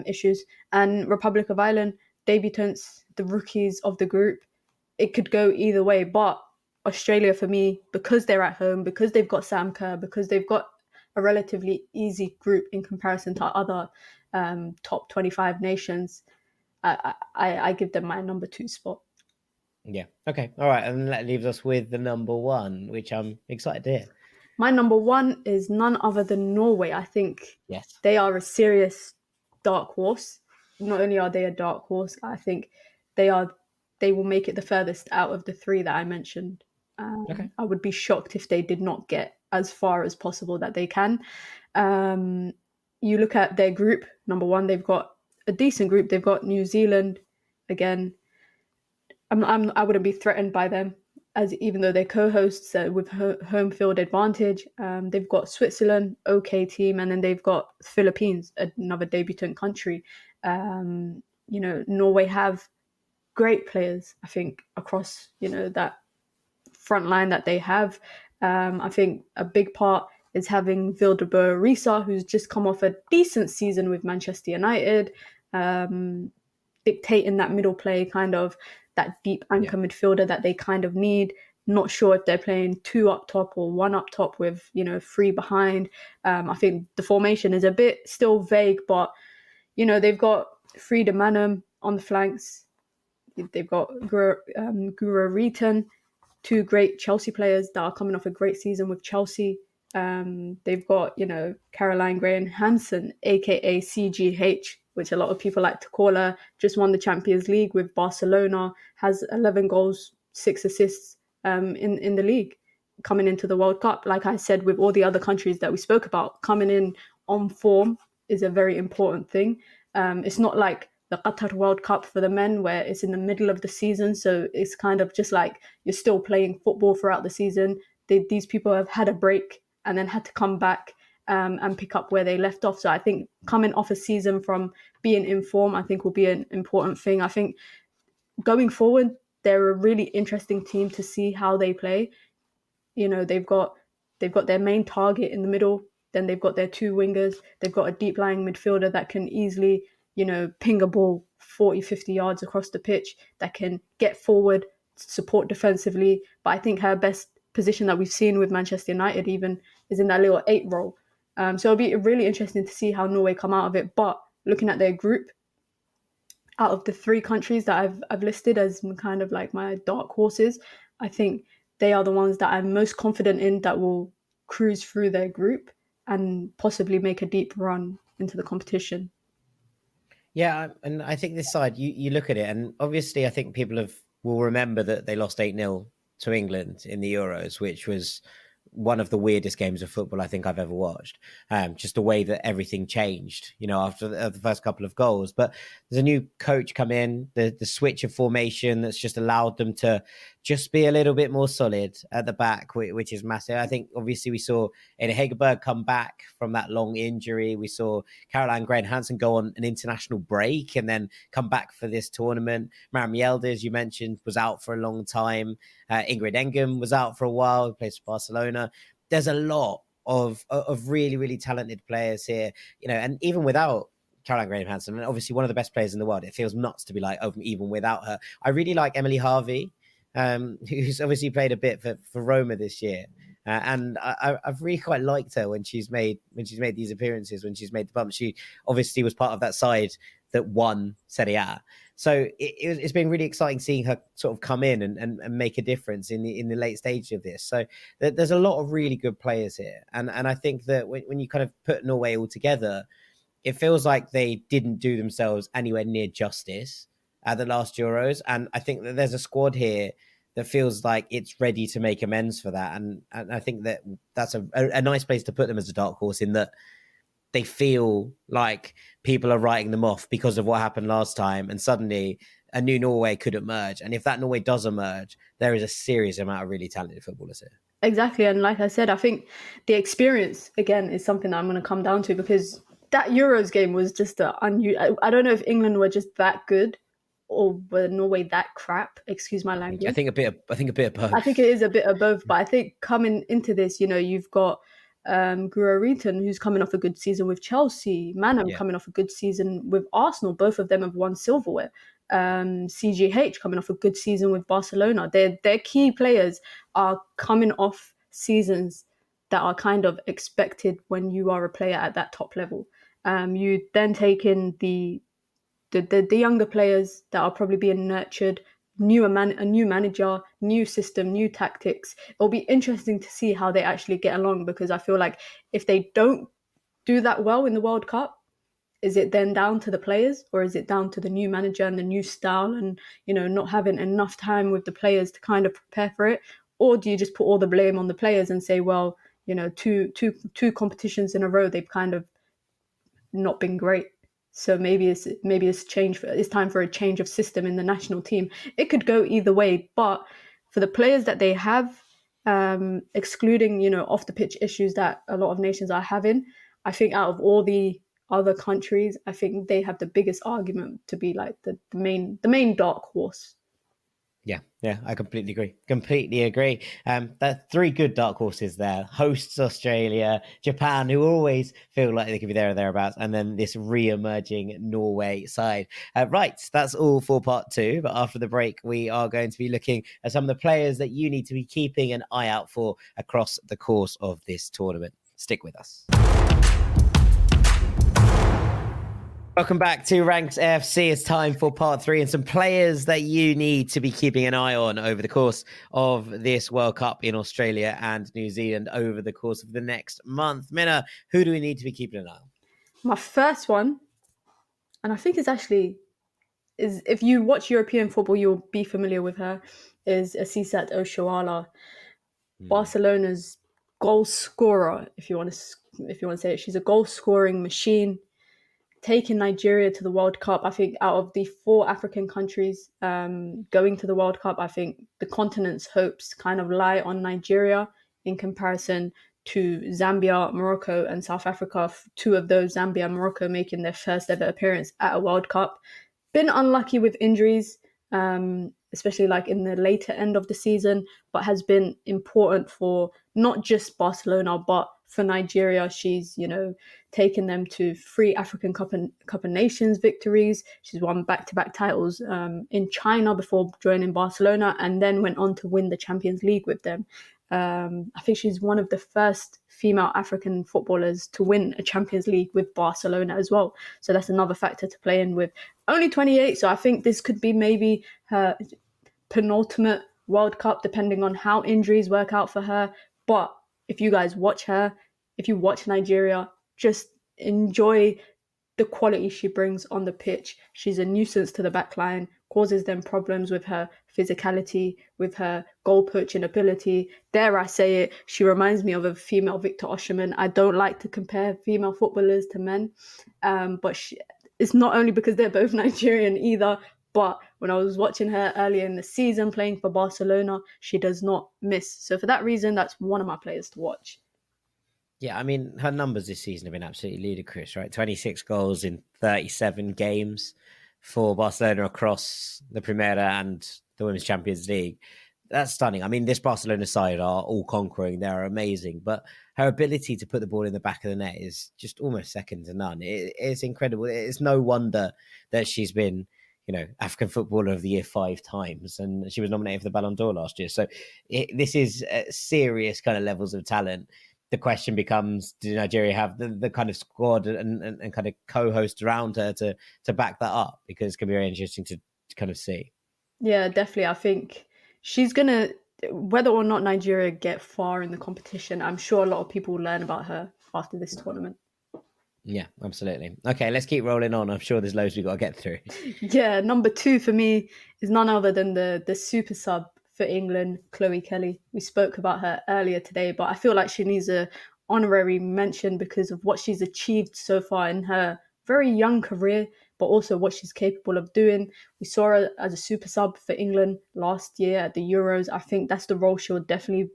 issues, and Republic of Ireland, debutants, the rookies of the group. It could go either way, but Australia, for me, because they're at home, because they've got Sam Kerr, because they've got a relatively easy group in comparison to other top 25 nations, I give them my number 2 spot. Yeah. Okay. All right. And that leaves us with the number 1, which I'm excited to hear. My number 1 is none other than Norway. I think they are a serious dark horse. Not only are they a dark horse, I think they will make it the furthest out of the 3 that I mentioned. I would be shocked if they did not get as far as possible that they can. You look at their group, number 1, they've got a decent group. They've got New Zealand. Again, I wouldn't be threatened by them, as even though they're co-hosts with home field advantage. They've got Switzerland, okay team, and then they've got Philippines, another debutant country. Norway have great players, I think, across that front line that they have. I think a big part is having Vilde Bø Risa, who's just come off a decent season with Manchester United, dictating that middle play, kind of that deep anchor midfielder that they kind of need. Not sure if they're playing 2 up top or 1 up top with 3 behind. I think the formation is a bit still vague, but they've got Frida Manum on the flanks. They've got Guro Reiten, 2 great Chelsea players that are coming off a great season with Chelsea. They've got, Caroline Graham Hansen, aka CGH, which a lot of people like to call her, just won the Champions League with Barcelona, has 11 goals, 6 assists in the league coming into the World Cup. Like I said, with all the other countries that we spoke about, coming in on form is a very important thing. It's not like the Qatar World Cup for the men, where it's in the middle of the season. So it's kind of just like you're still playing football throughout the season. These people have had a break and then had to come back and pick up where they left off. So I think coming off a season from being in form, I think will be an important thing. I think going forward, they're a really interesting team to see how they play. They've got their main target in the middle. Then they've got their 2 wingers. They've got a deep lying midfielder that can easily, ping a ball 40, 50 yards across the pitch, that can get forward, support defensively. But I think her best position that we've seen with Manchester United even is in that little 8 role. So it'll be really interesting to see how Norway come out of it. But looking at their group, out of the 3 countries that I've listed as kind of like my dark horses, I think they are the ones that I'm most confident in that will cruise through their group and possibly make a deep run into the competition. Yeah, and I think this side, you look at it, and obviously I think people will remember that they lost 8-0 to England in the Euros, which was one of the weirdest games of football I think I've ever watched. Just the way that everything changed, after the first couple of goals. But there's a new coach come in, the switch of formation that's just allowed them to just be a little bit more solid at the back, which is massive. I think obviously we saw Eda Hegerberg come back from that long injury. We saw Caroline Graham Hansen go on an international break and then come back for this tournament. Mariam Yildiz, as you mentioned, was out for a long time. Ingrid Engum was out for a while, plays for Barcelona. There's a lot of really, really talented players here, and even without Caroline Graham Hansen, and obviously one of the best players in the world, it feels nuts to be like, oh, even without her. I really like Emily Harvey, who's obviously played a bit for Roma this year. And I've really quite liked her when she's made these appearances, when she's made the bump. She obviously was part of that side that won Serie A. So it's been really exciting seeing her sort of come in and make a difference in the late stage of this. So there's a lot of really good players here. And I think that when you kind of put Norway all together, it feels like they didn't do themselves anywhere near justice at the last Euros. And I think that there's a squad here that feels like it's ready to make amends for that. And I think that that's a nice place to put them as a dark horse, in that they feel like people are writing them off because of what happened last time. And suddenly a new Norway could emerge. And if that Norway does emerge, there is a serious amount of really talented footballers here. Exactly. And like I said, I think the experience, again, is something that I'm going to come down to, because that Euros game was just I don't know if England were just that good or were Norway that crap. Excuse my language. I think a bit of both. I think it is a bit of both. But I think coming into this, you've got Guro Reiten, who's coming off a good season with Chelsea, Manham coming off a good season with Arsenal. Both of them have won silverware. CGH coming off a good season with Barcelona. Their key players are coming off seasons that are kind of expected when you are a player at that top level. You then take in the younger players that are probably being nurtured, a new manager, new system, new tactics. It'll be interesting to see how they actually get along, because I feel like if they don't do that well in the World Cup, is it then down to the players, or is it down to the new manager and the new style and, not having enough time with the players to kind of prepare for it? Or do you just put all the blame on the players and say, well, two competitions in a row, they've kind of not been great. So maybe it's time for a change of system in the national team. It could go either way, but for the players that they have, excluding, off the pitch issues that a lot of nations are having, I think out of all the other countries, I think they have the biggest argument to be like the main dark horse. Yeah, I completely agree. There are three good dark horses there. Hosts Australia, Japan, who always feel like they could be there or thereabouts, and then this re-emerging Norway side. Right, that's all for part 2. But after the break, we are going to be looking at some of the players that you need to be keeping an eye out for across the course of this tournament. Stick with us. Welcome back to Ranks FC. It's time for part 3 and some players that you need to be keeping an eye on over the course of this World Cup in Australia and New Zealand over the course of the next month. Minna, who do we need to be keeping an eye on? My first one, and I think is if you watch European football, you'll be familiar with her, is Asisat Oshoala, Barcelona's goal scorer, if you want to say it. She's a goal scoring machine. Taking Nigeria to the World Cup, I think out of the 4 African countries going to the World Cup, I think the continent's hopes kind of lie on Nigeria in comparison to Zambia, Morocco, and South Africa. 2 of those, Zambia and Morocco, making their first ever appearance at a World Cup. Been unlucky with injuries, especially like in the later end of the season, but has been important for not just Barcelona, but for Nigeria. She's, taken them to 3 African Cup of Nations victories. She's won back-to-back titles in China before joining Barcelona, and then went on to win the Champions League with them. I think she's one of the first female African footballers to win a Champions League with Barcelona as well. So that's another factor to play in with. Only 28, so I think this could be maybe her penultimate World Cup, depending on how injuries work out for her. But if you guys watch her, if you watch Nigeria, just enjoy the quality she brings on the pitch. She's a nuisance to the back line, causes them problems with her physicality, with her goal poaching ability. Dare I say it, she reminds me of a female Victor Osimhen. I don't like to compare female footballers to men, but it's not only because they're both Nigerian either, but when I was watching her earlier in the season playing for Barcelona, she does not miss. So for that reason, that's one of my players to watch. Yeah, I mean, her numbers this season have been absolutely ludicrous, right? 26 goals in 37 games for Barcelona across the Primera and the Women's Champions League. That's stunning. I mean, this Barcelona side are all conquering. They're amazing. But her ability to put the ball in the back of the net is just almost second to none. It's incredible. It's no wonder that she's been, African Footballer of the Year 5 times. And she was nominated for the Ballon d'Or last year. So this is serious kind of levels of talent. The question becomes, do Nigeria have the kind of squad and kind of co-host around her to back that up? Because it's going to be very interesting kind of see. Yeah, definitely. I think she's gonna, whether or not Nigeria get far in the competition, I'm sure a lot of people will learn about her after this tournament. Yeah, absolutely. Okay, let's keep rolling on. I'm sure there's loads we've got to get through. Yeah, number 2 for me is none other than the super sub for England, Chloe Kelly. We spoke about her earlier today, but I feel like she needs a honorary mention because of what she's achieved so far in her very young career, but also what she's capable of doing. We saw her as a super sub for England last year at the Euros. I think that's the role she'll definitely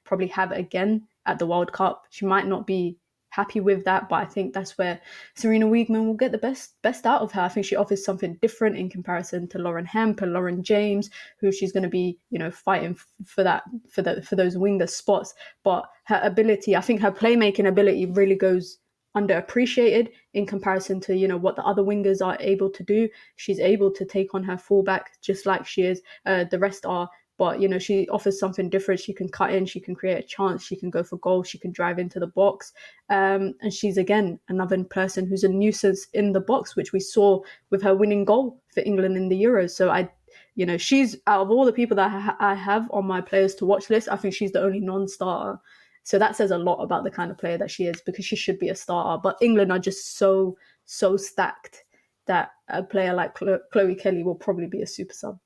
probably have again at the World Cup. She might not be happy with that, but I think that's where Serena Wiegman will get the best out of her. I think she offers something different in comparison to Lauren Hemp and Lauren James, who she's going to be, fighting for those winger spots. But her ability, I think her playmaking ability really goes underappreciated in comparison to what the other wingers are able to do. She's able to take on her fullback just like she is. The rest are. But, she offers something different. She can cut in, she can create a chance, she can go for goals, she can drive into the box. And she's, again, another person who's a nuisance in the box, which we saw with her winning goal for England in the Euros. So she's, out of all the people that I have on my players to watch list, I think she's the only non-starter. So that says a lot about the kind of player that she is, because she should be a starter. But England are just so stacked that a player like Chloe Kelly will probably be a super sub.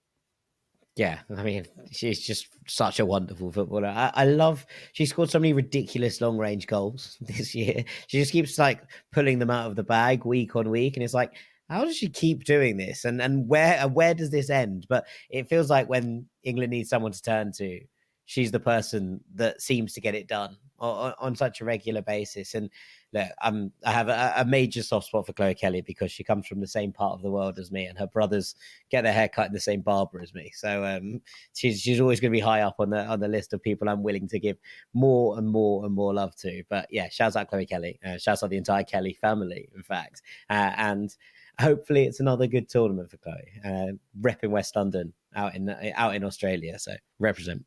Yeah, I mean, she's just such a wonderful footballer. I love, she scored so many ridiculous long range goals this year. She just keeps like pulling them out of the bag week on week. And it's like, how does she keep doing this? And where does this end? But it feels like when England needs someone to turn to, she's the person that seems to get it done on such a regular basis. And look, I have a major soft spot for Chloe Kelly because she comes from the same part of the world as me, and her brothers get their hair cut in the same barber as me. So she's always going to be high up on the list of people I'm willing to give more and more and more love to. But yeah, shouts out Chloe Kelly, shouts out the entire Kelly family, in fact, and hopefully it's another good tournament for Chloe, repping West London out in Australia. So represent.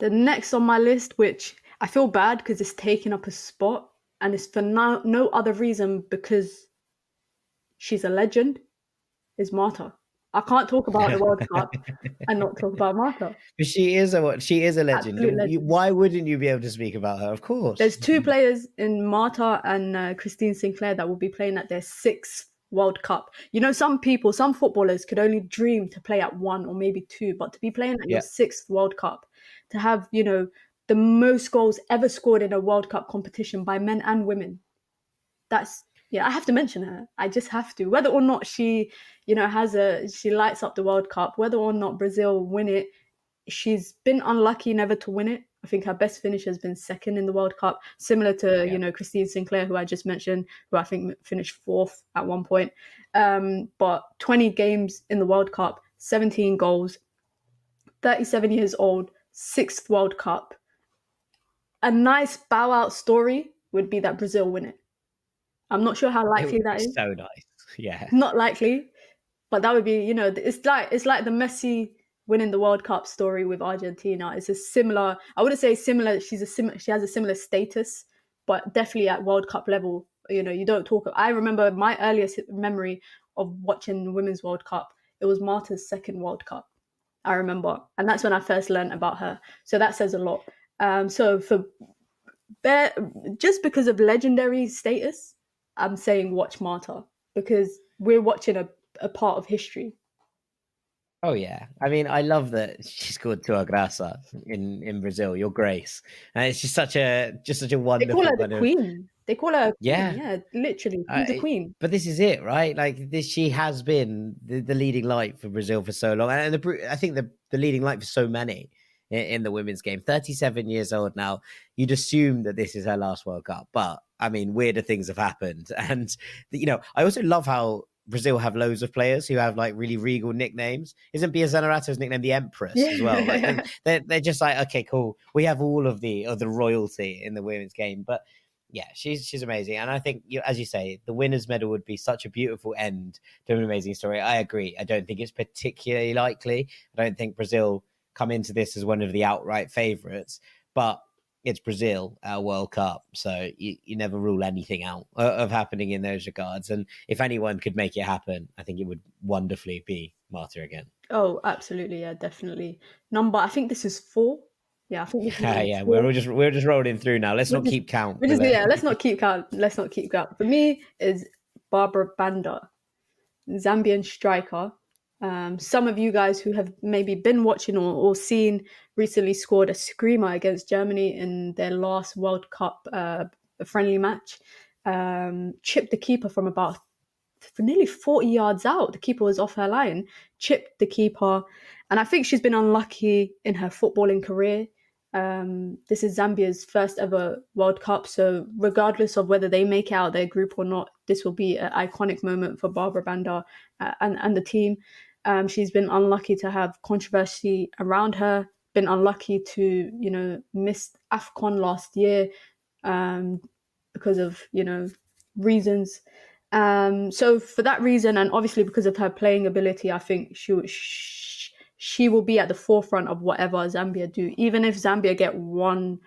The next on my list, which I feel bad because it's taking up a spot, and it's for no other reason because she's a legend, is Marta. I can't talk about the World Cup and not talk about Marta. But she is a legend. Legend. Why wouldn't you be able to speak about her? Of course. There's 2 players in Marta and Christine Sinclair that will be playing at their 6th World Cup. Some footballers could only dream to play at 1 or maybe 2, but to be playing at your 6th World Cup, to have, the most goals ever scored in a World Cup competition by men and women. That's, I have to mention her. I just have to. Whether or not she, she lights up the World Cup, whether or not Brazil win it, she's been unlucky never to win it. I think her best finish has been 2nd in the World Cup, similar to, Christine Sinclair, who I just mentioned, who I think finished 4th at one point. But 20 games in the World Cup, 17 goals, 37 years old, 6th World Cup. A nice bow out story would be that Brazil win it. I'm not sure how likely that is. So nice. Yeah. Not likely, but that would be, it's like the Messi winning the World Cup story with Argentina. It's a similar, I wouldn't say similar, she has a similar status, but definitely at World Cup level, you don't talk. I remember my earliest memory of watching the Women's World Cup. It was Marta's 2nd World Cup, I remember. And that's when I first learned about her. So that says a lot. So just because of legendary status, I'm saying watch Marta, because we're watching a part of history. Oh yeah, I mean, I love that she scored Tua Graça in Brazil, Your Grace, and it's just such a wonderful. They call her the Queen. They call her yeah, Queen. Yeah, literally, she's the Queen. But this is it, right? Like this, she has been the leading light for Brazil for so long, and I think the leading light for so many in the women's game. 37 years old now. You'd assume that this is her last World Cup, but I mean, weirder things have happened, and I also love how Brazil have loads of players who have like really regal nicknames. Isn't Bia Zanarato's nickname the Empress as well? Like they're just like, okay, cool. We have all of the royalty in the women's game. But yeah, she's amazing. And I think, as you say, the winner's medal would be such a beautiful end to an amazing story. I agree. I don't think it's particularly likely. I don't think Brazil come into this as one of the outright favourites. But it's Brazil at a World Cup, so you never rule anything out of happening in those regards. And if anyone could make it happen, I think it would wonderfully be Marta again. Oh, absolutely, yeah, definitely. I think this is 4. Yeah, I think this is Yeah, number yeah, 4. we're just rolling through now. Let's We're not just, keep count. we're just yeah. Let's not keep count. Let's not keep count. For me, is Barbara Banda, Zambian striker. Some of you guys who have maybe been watching or seen recently scored a screamer against Germany in their last World Cup friendly match. Chipped the keeper from about for nearly 40 yards out. The keeper was off her line, chipped the keeper. And I think she's been unlucky in her footballing career. This is Zambia's first ever World Cup. So regardless of whether they make it out their group or not, this will be an iconic moment for Barbara Banda and the team. She's been unlucky to have controversy around her, been unlucky to, miss AFCON last year because of, reasons. So for that reason, and obviously because of her playing ability, I think she will be at the forefront of whatever Zambia do. Even if Zambia get one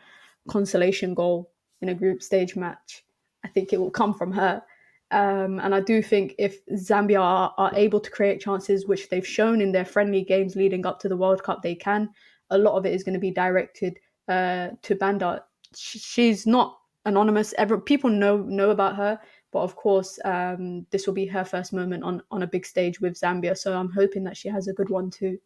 consolation goal in a group stage match, I think it will come from her. And I do think if Zambia are able to create chances, which they've shown in their friendly games leading up to the World Cup, they can. A lot of it is going to be directed to Banda. She's not anonymous. People know about her. But of course, this will be her first moment on a big stage with Zambia. So I'm hoping that she has a good one too.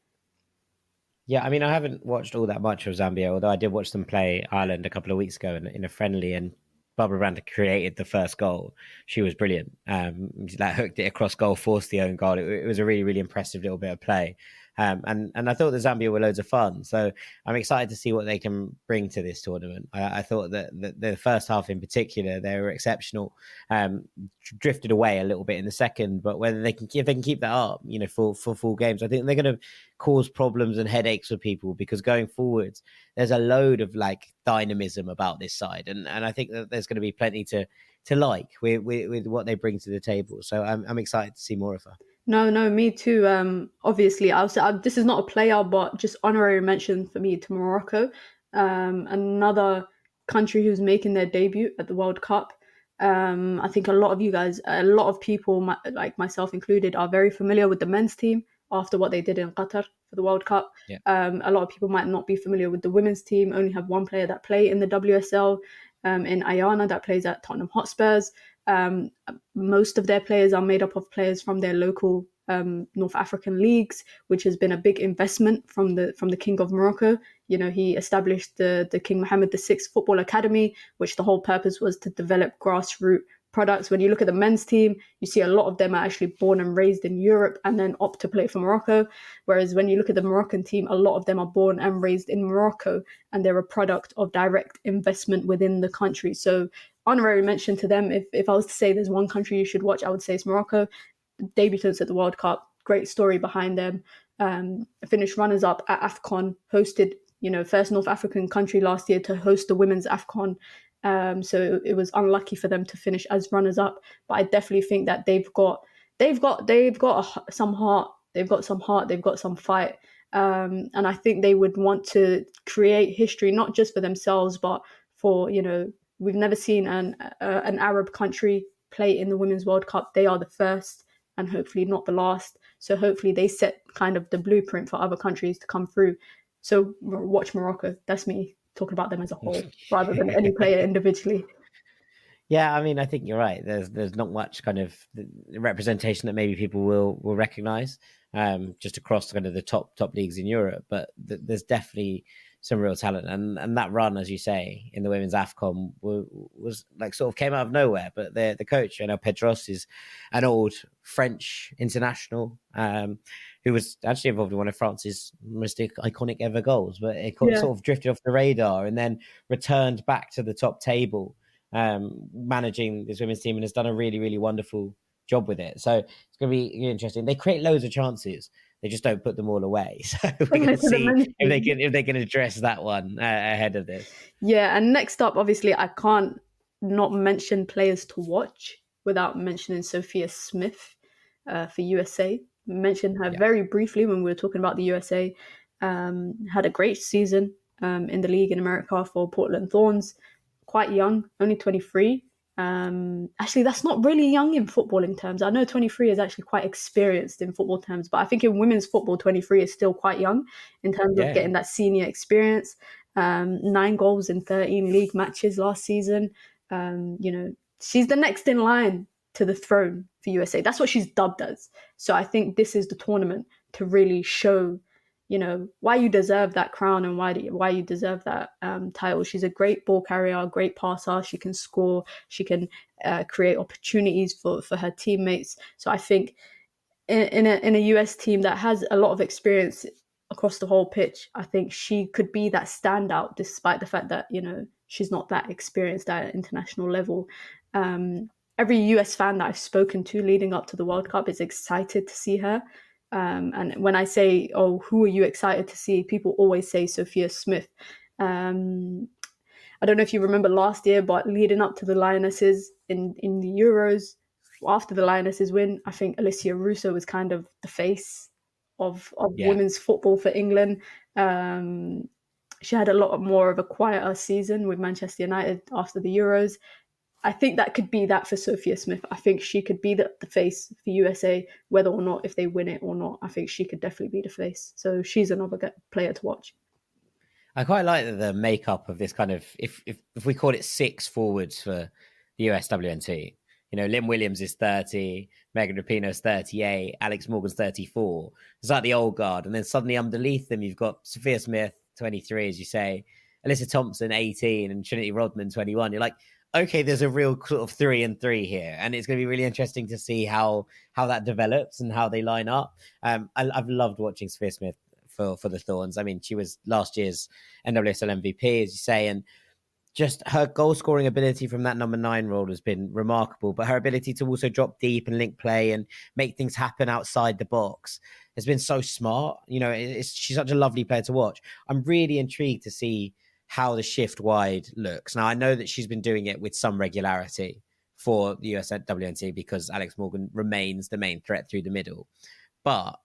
Yeah, I mean, I haven't watched all that much of Zambia, although I did watch them play Ireland a couple of weeks ago in a friendly, and Barbara Banda created the first goal. She was brilliant. She hooked it across goal, forced the own goal. It was a really, really impressive little bit of play. And I thought the Zambia were loads of fun. So I'm excited to see what they can bring to this tournament. I thought that the first half in particular, they were exceptional. Drifted away a little bit in the second, but whether if they can keep that up, for full games, I think they're going to cause problems and headaches for people, because going forwards, there's a load of dynamism about this side, and I think that there's going to be plenty to like with what they bring to the table. So I'm excited to see more of her. No, me too. Obviously, this is not a player, but just honorary mention for me to Morocco, another country who's making their debut at the World Cup. I think a lot of people, like myself included, are very familiar with the men's team after what they did in Qatar for the World Cup. Yeah. A lot of people might not be familiar with the women's team. Only have one player that play in the WSL, in Ayana, that plays at Tottenham Hotspurs. Most of their players are made up of players from their local North African leagues, which has been a big investment from the King of Morocco. He established the King Mohammed VI Football Academy, which the whole purpose was to develop grassroots products. When you look at the men's team, you see a lot of them are actually born and raised in Europe and then opt to play for Morocco. Whereas when you look at the Moroccan team, a lot of them are born and raised in Morocco, and they're a product of direct investment within the country. So honorary mention to them. If I was to say there's one country you should watch, I would say it's Morocco. Debutants at the World Cup, great story behind them. Finished runners-up at AFCON, hosted, first North African country last year to host the women's AFCON. So it was unlucky for them to finish as runners-up, but I definitely think that they've got some heart. They've got some heart. They've got some fight. And I think they would want to create history, not just for themselves, but for, we've never seen an Arab country play in the Women's World Cup. They are the first and hopefully not the last. So hopefully they set kind of the blueprint for other countries to come through. So watch Morocco. That's me talking about them as a whole rather than any player individually. Yeah, I mean, I think you're right. There's not much kind of representation that maybe people will recognize just across kind of the top leagues in Europe, but there's definitely some real talent, and that run, as you say, in the women's AFCON was sort of came out of nowhere. But the coach, Pedros, is an old French international who was actually involved in one of France's most iconic ever goals, but it sort of drifted off the radar and then returned back to the top table, managing this women's team, and has done a really, really wonderful job with it. So it's going to be interesting. They create loads of chances. They just don't put them all away. So we're going to see if they can address that one ahead of this. Yeah, and next up, obviously, I can't not mention players to watch without mentioning Sophia Smith for USA. Mentioned her very briefly when we were talking about the USA. Had a great season in the league in America for Portland Thorns. Quite young, only 23. Actually, that's not really young in footballing terms. I know 23 is actually quite experienced in football terms, but I think in women's football, 23 is still quite young in terms of getting that senior experience. 9 goals in 13 league matches last season. She's the next in line to the throne for USA. That's what she's dubbed as. So I think this is the tournament to really show, why you deserve that crown and why you deserve that title. She's a great ball carrier, great passer. She can score. She can create opportunities for her teammates. So I think in a US team that has a lot of experience across the whole pitch, I think she could be that standout, despite the fact that she's not that experienced at an international level. Every US fan that I've spoken to leading up to the World Cup is excited to see her. And when I say, "Oh, who are you excited to see?" people always say Sophia Smith. I don't know if you remember last year, but leading up to the Lionesses in the Euros, after the Lionesses win, I think Alicia Russo was kind of the face of women's football for England. She had a lot more of a quieter season with Manchester United after the Euros. I think that could be that for Sophia Smith. I think she could be the face for USA, whether or not if they win it or not. I think she could definitely be the face. So she's another player to watch. I quite like the makeup of this kind of, if we call it 6 forwards for the US WNT. Lynn Williams is 30, Megan Rapinoe's 38, Alex Morgan's 34. It's like the old guard. And then suddenly underneath them, you've got Sophia Smith, 23, as you say, Alyssa Thompson, 18, and Trinity Rodman, 21. You're like, okay, there's a real sort of 3 and 3 here. And it's going to be really interesting to see how that develops and how they line up. I've loved watching Sophia Smith for the Thorns. I mean, she was last year's NWSL MVP, as you say, and just her goal scoring ability from that number 9 role has been remarkable, but her ability to also drop deep and link play and make things happen outside the box has been so smart. She's such a lovely player to watch. I'm really intrigued to see how the shift wide looks. Now, I know that she's been doing it with some regularity for the US WNT because Alex Morgan remains the main threat through the middle. But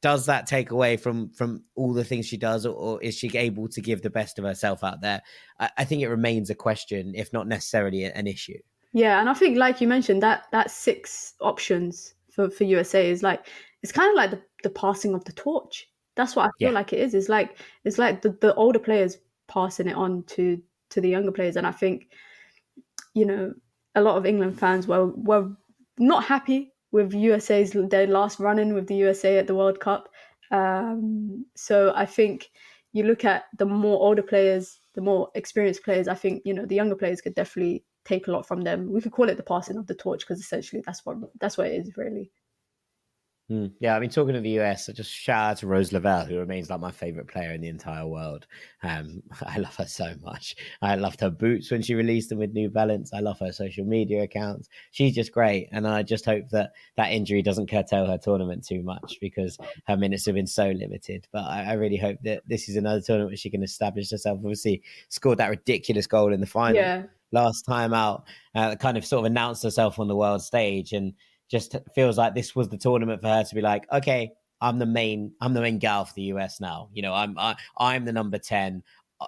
does that take away from all the things she does, or is she able to give the best of herself out there? I think it remains a question, if not necessarily an issue. Yeah, and I think, like you mentioned, that 6 options for USA is like, it's kind of like the passing of the torch. That's what I feel like it is. It's like the older players passing it on to the younger players, and I think a lot of England fans were not happy with their last run-in with the USA at the World Cup. So I think you look at the more older players, the more experienced players, I think, the younger players could definitely take a lot from them. We could call it the passing of the torch because essentially that's what it is, really. Yeah, I mean, talking to the US, I just shout out to Rose Lavelle, who remains like my favorite player in the entire world. I love her so much. I loved her boots when she released them with New Balance. I love her social media accounts. She's just great. And I just hope that injury doesn't curtail her tournament too much because her minutes have been so limited. But I really hope that this is another tournament where she can establish herself. Obviously, scored that ridiculous goal in the final last time out, kind of sort of announced herself on the world stage, and just feels like this was the tournament for her to be like, okay, I'm the main gal for the US now. I'm the number 10.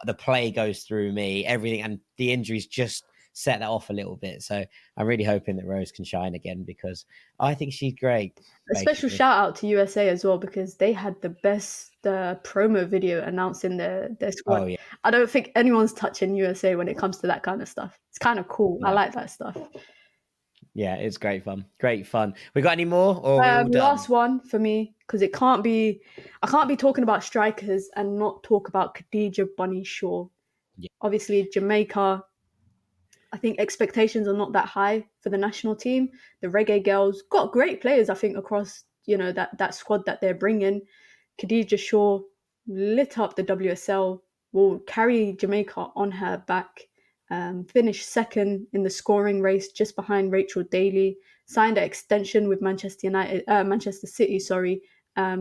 The play goes through me, everything, and the injuries just set that off a little bit. So I'm really hoping that Rose can shine again because I think she's great. A special shout out to USA as well because they had the best promo video announcing their squad. Oh, yeah. I don't think anyone's touching USA when it comes to that kind of stuff. It's kind of cool. Yeah. I like that stuff. Yeah, it's great fun. Great fun. We got any more? Or last one for me, because I can't be talking about strikers and not talk about Khadija Bunny Shaw. Yeah. Obviously, Jamaica, I think expectations are not that high for the national team. The Reggae Girls got great players, I think, across, that squad that they're bringing. Khadija Shaw lit up the WSL, will carry Jamaica on her back. Finished second in the scoring race, just behind Rachel Daly. Signed an extension with Manchester City,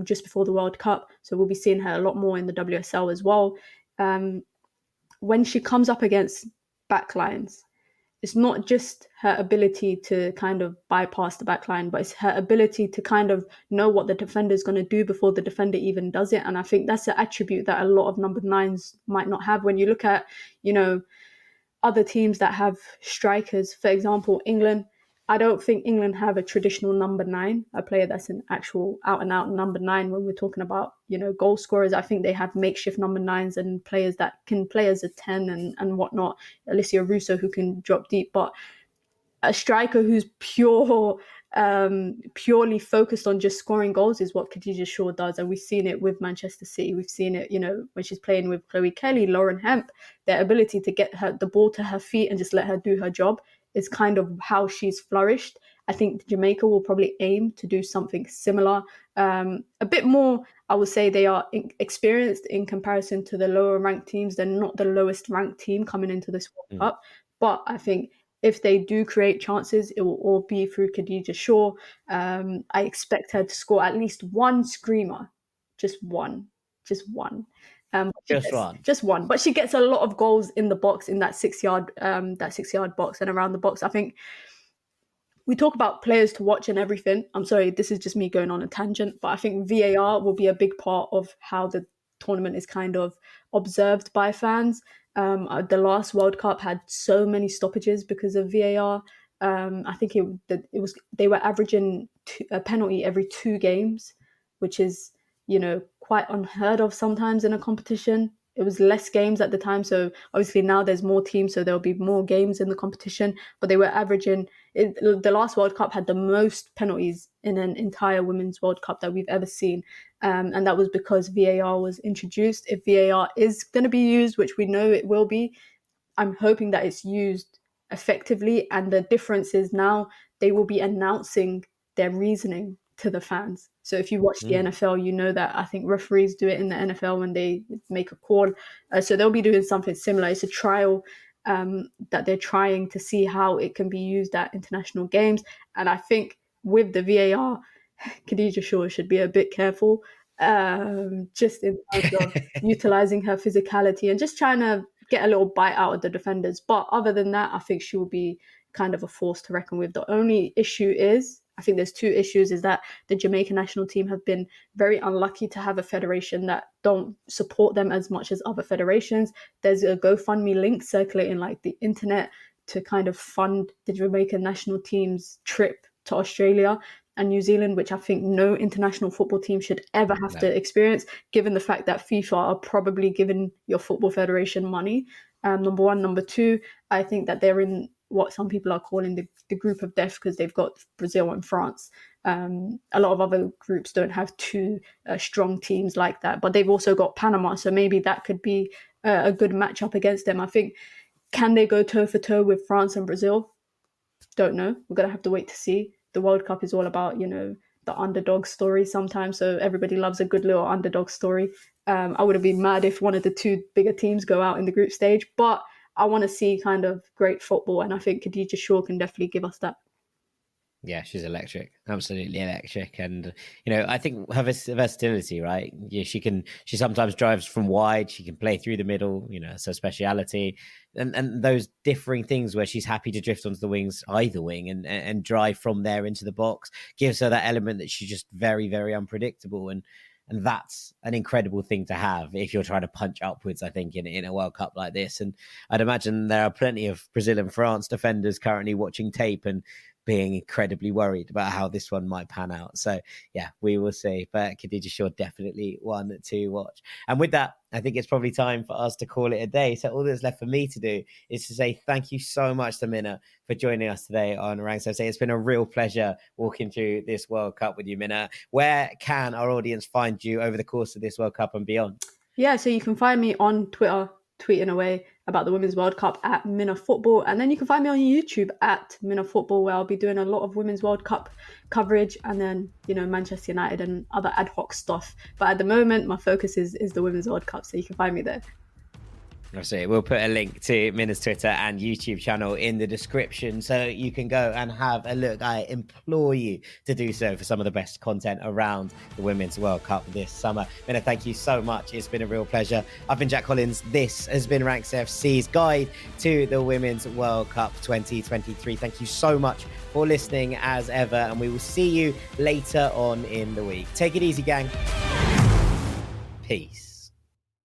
just before the World Cup. So we'll be seeing her a lot more in the WSL as well. When she comes up against backlines, it's not just her ability to kind of bypass the back line, but it's her ability to kind of know what the defender is going to do before the defender even does it. And I think that's an attribute that a lot of number 9s might not have. When you look at, other teams that have strikers, for example, England, I don't think England have a traditional number 9, a player that's an actual out-and-out number 9 when we're talking about, goal scorers. I think they have makeshift number 9s and players that can play as a 10 and whatnot. Alessia Russo, who can drop deep. But a striker who's purely focused on just scoring goals is what Khadija Shaw does. And we've seen it with Manchester City. We've seen it, when she's playing with Chloe Kelly, Lauren Hemp, their ability to get the ball to her feet and just let her do her job is kind of how she's flourished. I think Jamaica will probably aim to do something similar. A bit more, I would say they are experienced in comparison to the lower ranked teams. They're not the lowest ranked team coming into this World Cup. But I think if they do create chances, it will all be through Khadija Shaw. I expect her to score at least one screamer. Just one. Just one. Just one. But she gets a lot of goals in the box, in that 6-yard box and around the box. I think we talk about players to watch and everything. I'm sorry, this is just me going on a tangent, but I think VAR will be a big part of how the tournament is kind of observed by fans. The last World Cup had so many stoppages because of VAR. I think they were averaging a penalty every 2 games, which is, quite unheard of sometimes in a competition. It was less games at the time, so obviously now there's more teams, so there'll be more games in the competition. But they were averaging. The last World Cup had the most penalties in an entire Women's World Cup that we've ever seen, and that was because VAR was introduced. If VAR is going to be used, which we know it will be, I'm hoping that it's used effectively. And the difference is now they will be announcing their reasoning to the fans. So if you watch the NFL, you know that I think referees do it in the NFL when they make a call. So they'll be doing something similar. It's a trial that they're trying to see how it can be used at international games. And I think with the VAR, Khadija Shaw should be a bit careful, just in terms of utilising her physicality and just trying to get a little bite out of the defenders. But other than that, I think she will be kind of a force to reckon with. The only issue is, I think there's 2 issues, is that the Jamaican national team have been very unlucky to have a federation that don't support them as much as other federations. There's a GoFundMe link circulating like the internet to kind of fund the Jamaican national team's trip to Australia and New Zealand, which I think no international football team should ever have to experience, given the fact that FIFA are probably giving your football federation money. Number 1. Number 2, I think that they're in what some people are calling the group of death because they've got Brazil and France. A lot of other groups don't have 2 strong teams like that, but they've also got Panama, so maybe that could be a good matchup against them. I think, can they go toe-for-toe with France and Brazil? Don't know. We're going to have to wait to see. The World Cup is all about, the underdog story sometimes, so everybody loves a good little underdog story. I wouldn't be mad if one of the 2 bigger teams go out in the group stage, but I want to see kind of great football, and I think Khadija Shaw can definitely give us that. Yeah, she's electric, absolutely electric, and I think her versatility, right? Yeah, she sometimes drives from wide, she can play through the middle, it's her speciality, and those differing things where she's happy to drift onto the wings, either wing, and drive from there into the box gives her that element that she's just very, very unpredictable, and that's an incredible thing to have if you're trying to punch upwards, I think, in a World Cup like this. And I'd imagine there are plenty of Brazil and France defenders currently watching tape and being incredibly worried about how this one might pan out. So, yeah, we will see. But Khadija Shaw, definitely one to watch. And with that, I think it's probably time for us to call it a day. So all that's left for me to do is to say thank you so much to Minna for joining us today on Ranks FC. It's been a real pleasure walking through this World Cup with you, Minna. Where can our audience find you over the course of this World Cup and beyond? Yeah, so you can find me on Twitter, tweeting away about the Women's World Cup at Minna Football. And then you can find me on YouTube at Minna Football, where I'll be doing a lot of Women's World Cup coverage and then, Manchester United and other ad hoc stuff. But at the moment, my focus is the Women's World Cup, so you can find me there. Absolutely. We'll put a link to Minna's Twitter and YouTube channel in the description so you can go and have a look. I implore you to do so for some of the best content around the Women's World Cup this summer. Minna, thank you so much. It's been a real pleasure. I've been Jack Collins. This has been Ranks FC's guide to the Women's World Cup 2023. Thank you so much for listening as ever, and we will see you later on in the week. Take it easy, gang. Peace.